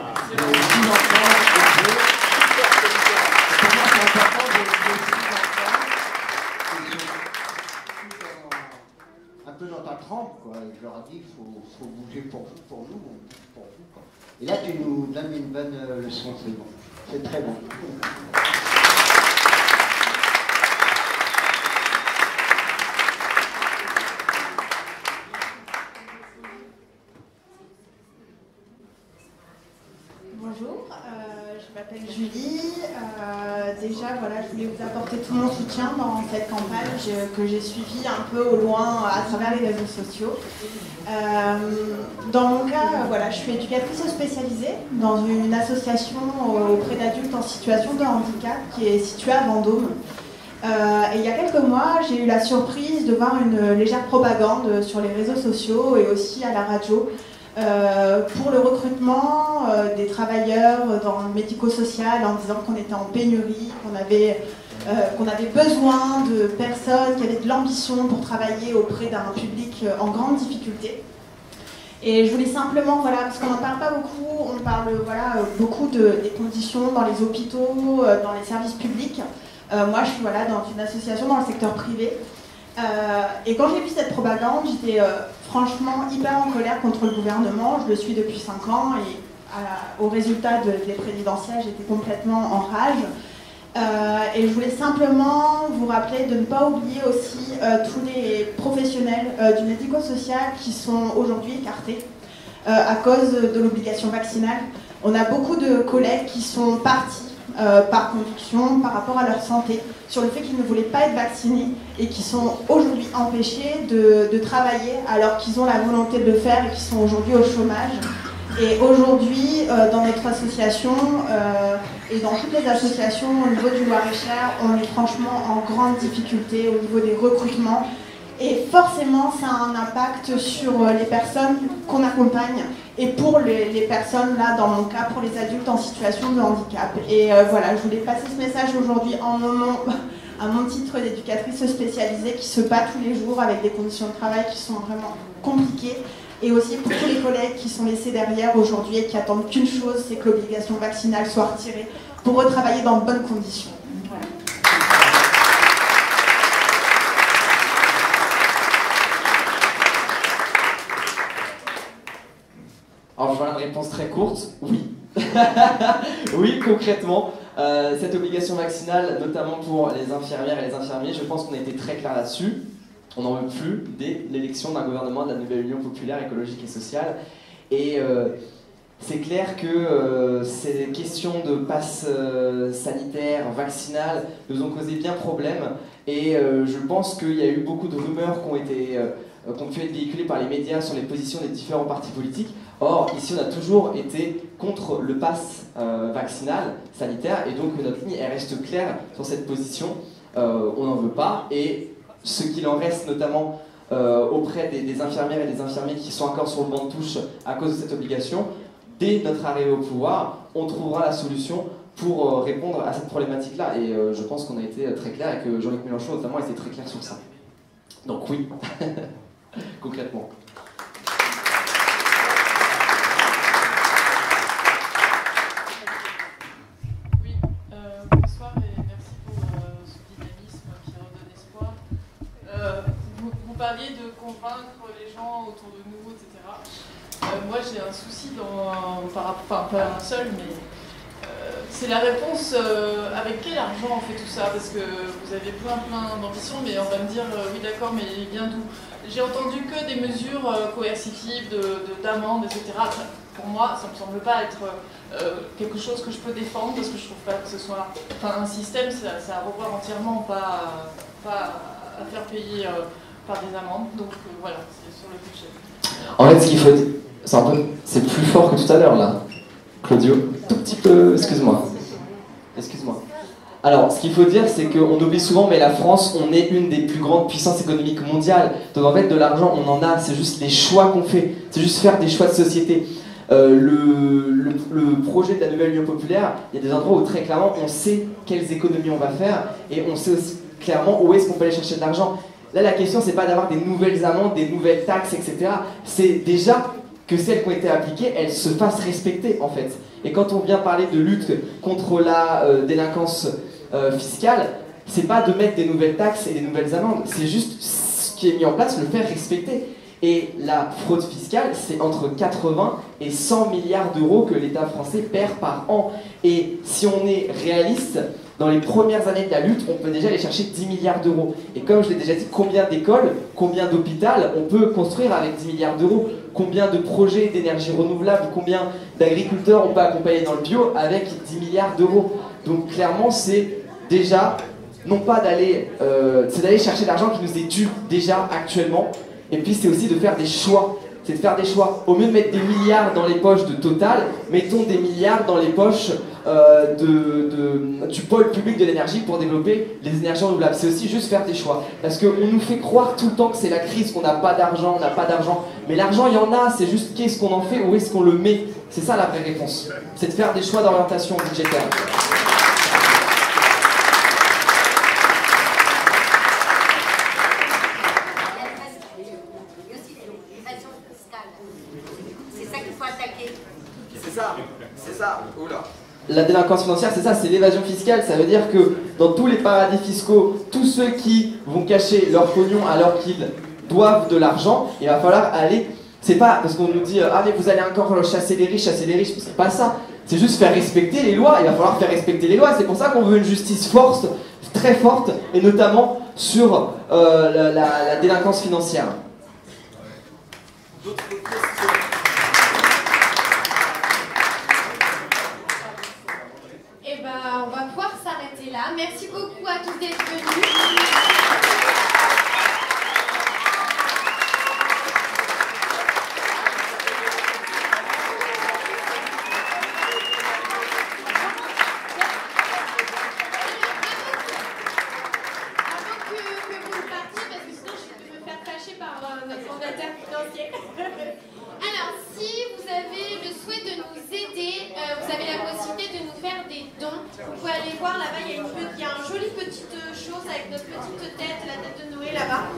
Un peu dans ta trempe, quoi. Et je leur ai dit qu'il faut bouger pour vous, pour nous, pour vous, quoi. Et là, tu nous donnes une bonne leçon, c'est bon. C'est très bon. Bonjour, je m'appelle Julie. Déjà, voilà, je voulais vous apporter tout mon soutien dans cette campagne que j'ai suivie un peu au loin à travers les réseaux sociaux. Dans mon cas, voilà, je suis éducatrice spécialisée dans une association auprès d'adultes en situation de handicap qui est située à Vendôme. Et il y a quelques mois, j'ai eu la surprise de voir une légère propagande sur les réseaux sociaux et aussi à la radio pour le recrutement des travailleurs dans le médico-social en disant qu'on était en pénurie, qu'on avait besoin de personnes qui avaient de l'ambition pour travailler auprès d'un public en grande difficulté. Et je voulais simplement, voilà, parce qu'on n'en parle pas beaucoup, on parle beaucoup des conditions dans les hôpitaux, dans les services publics. Moi, je suis dans une association dans le secteur privé. Et quand j'ai vu cette propagande, j'étais franchement hyper en colère contre le gouvernement. Je le suis depuis 5 ans et au résultat des présidentielles, j'étais complètement en rage. Et je voulais simplement vous rappeler de ne pas oublier aussi tous les professionnels du médico-social qui sont aujourd'hui écartés à cause de l'obligation vaccinale. On a beaucoup de collègues qui sont partis par conviction, par rapport à leur santé, sur le fait qu'ils ne voulaient pas être vaccinés et qui sont aujourd'hui empêchés de travailler alors qu'ils ont la volonté de le faire et qui sont aujourd'hui au chômage. Et aujourd'hui, dans notre association et dans toutes les associations au niveau du Loir-et-Cher, on est franchement en grande difficulté au niveau des recrutements Et forcément, ça a un impact sur les personnes qu'on accompagne et pour les personnes, là, dans mon cas, pour les adultes en situation de handicap. Et voilà, je voulais passer ce message aujourd'hui en nommant à mon titre d'éducatrice spécialisée qui se bat tous les jours avec des conditions de travail qui sont vraiment compliquées. Et aussi pour tous les collègues qui sont laissés derrière aujourd'hui et qui attendent qu'une chose, c'est que l'obligation vaccinale soit retirée pour retravailler dans de bonnes conditions. Voilà. Alors je vois une réponse très courte, oui. Oui, concrètement, cette obligation vaccinale, notamment pour les infirmières et les infirmiers, je pense qu'on a été très clair là-dessus. On n'en veut plus dès l'élection d'un gouvernement de la nouvelle Union populaire, écologique et sociale. Et c'est clair que ces questions de passe sanitaire, vaccinal, nous ont causé bien problème. Et je pense qu'il y a eu beaucoup de rumeurs qui ont pu être véhiculées par les médias sur les positions des différents partis politiques. Or, ici, on a toujours été contre le pass vaccinal, sanitaire, et donc notre ligne, elle reste claire sur cette position. On n'en veut pas, et ce qu'il en reste, notamment auprès des infirmières et des infirmiers qui sont encore sur le banc de touche à cause de cette obligation, dès notre arrivée au pouvoir, on trouvera la solution pour répondre à cette problématique-là. Et je pense qu'on a été très clair et que Jean-Luc Mélenchon, notamment, était très clair sur ça. Donc oui, concrètement. Bonsoir et merci pour ce dynamisme qui redonne espoir. Vous parliez de convaincre les gens autour de nous, etc. Moi j'ai un souci enfin pas un seul, mais c'est la réponse avec quel argent on fait tout ça, parce que vous avez plein d'ambitions, mais on va me dire oui d'accord, mais il vient d'où? J'ai entendu que des mesures coercitives, d'amendes, etc. Pour moi, ça ne me semble pas être quelque chose que je peux défendre, parce que je trouve pas que ce soit... Enfin, un système, c'est à revoir entièrement, pas à faire payer par des amendes. Donc voilà, c'est sur le budget. En fait, ce qu'il faut... C'est plus fort que tout à l'heure, là. Claudio, tout petit peu... Excuse-moi. Alors, ce qu'il faut dire, c'est qu'on oublie souvent, mais la France, on est une des plus grandes puissances économiques mondiales. Donc en fait, de l'argent, on en a. C'est juste les choix qu'on fait. C'est juste faire des choix de société. Le projet de la nouvelle Union populaire, il y a des endroits où très clairement, on sait quelles économies on va faire et on sait aussi clairement où est-ce qu'on peut aller chercher de l'argent. Là, la question, c'est pas d'avoir des nouvelles amendes, des nouvelles taxes, etc. C'est déjà que celles qui ont été appliquées, elles se fassent respecter, en fait. Et quand on vient parler de lutte contre la délinquance fiscale, c'est pas de mettre des nouvelles taxes et des nouvelles amendes, c'est juste ce qui est mis en place, le faire respecter. Et la fraude fiscale, c'est entre 80 et 100 milliards d'euros que l'État français perd par an. Et si on est réaliste, dans les premières années de la lutte, on peut déjà aller chercher 10 milliards d'euros. Et comme je l'ai déjà dit, combien d'écoles, combien d'hôpitaux on peut construire avec 10 milliards d'euros? Combien de projets d'énergie renouvelable, combien d'agriculteurs on peut accompagner dans le bio avec 10 milliards d'euros? Donc clairement, c'est déjà, non pas d'aller, c'est d'aller chercher l'argent qui nous est dû déjà actuellement. Et puis c'est aussi de faire des choix. C'est de faire des choix. Au mieux de mettre des milliards dans les poches de Total, mettons des milliards dans les poches du pôle public de l'énergie pour développer les énergies renouvelables. C'est aussi juste faire des choix. Parce qu'on nous fait croire tout le temps que c'est la crise, qu'on n'a pas d'argent, on n'a pas d'argent. Mais l'argent, il y en a, c'est juste qu'est-ce qu'on en fait, où est-ce qu'on le met. C'est ça la vraie réponse. C'est de faire des choix d'orientation budgétaire. C'est ça. Oula. La délinquance financière, c'est ça, c'est l'évasion fiscale. Ça veut dire que dans tous les paradis fiscaux, tous ceux qui vont cacher leur pognon alors qu'ils doivent de l'argent, il va falloir aller... C'est pas parce qu'on nous dit ah mais vous allez encore chasser les riches, c'est pas ça. C'est juste faire respecter les lois. Il va falloir faire respecter les lois. C'est pour ça qu'on veut une justice forte, très forte, et notamment sur la délinquance financière. D'autres questions? Eh ben, on va pouvoir s'arrêter là. Merci beaucoup à tous d'être venus. Avant que vous partiez, parce que sinon je peux me faire des dons. Vous pouvez aller voir là-bas, il y a une jolie petite chose avec notre petite tête, la tête de Noé là-bas.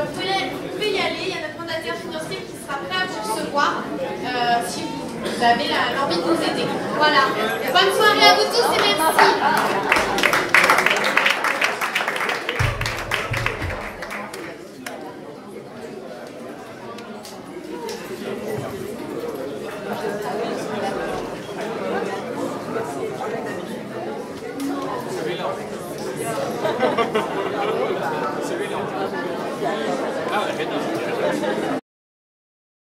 Vous pouvez y aller, il y a notre mandataire financier qui sera prêt à vous recevoir si vous avez l'envie de nous aider. Voilà. Bonne soirée à vous tous et merci. Ah,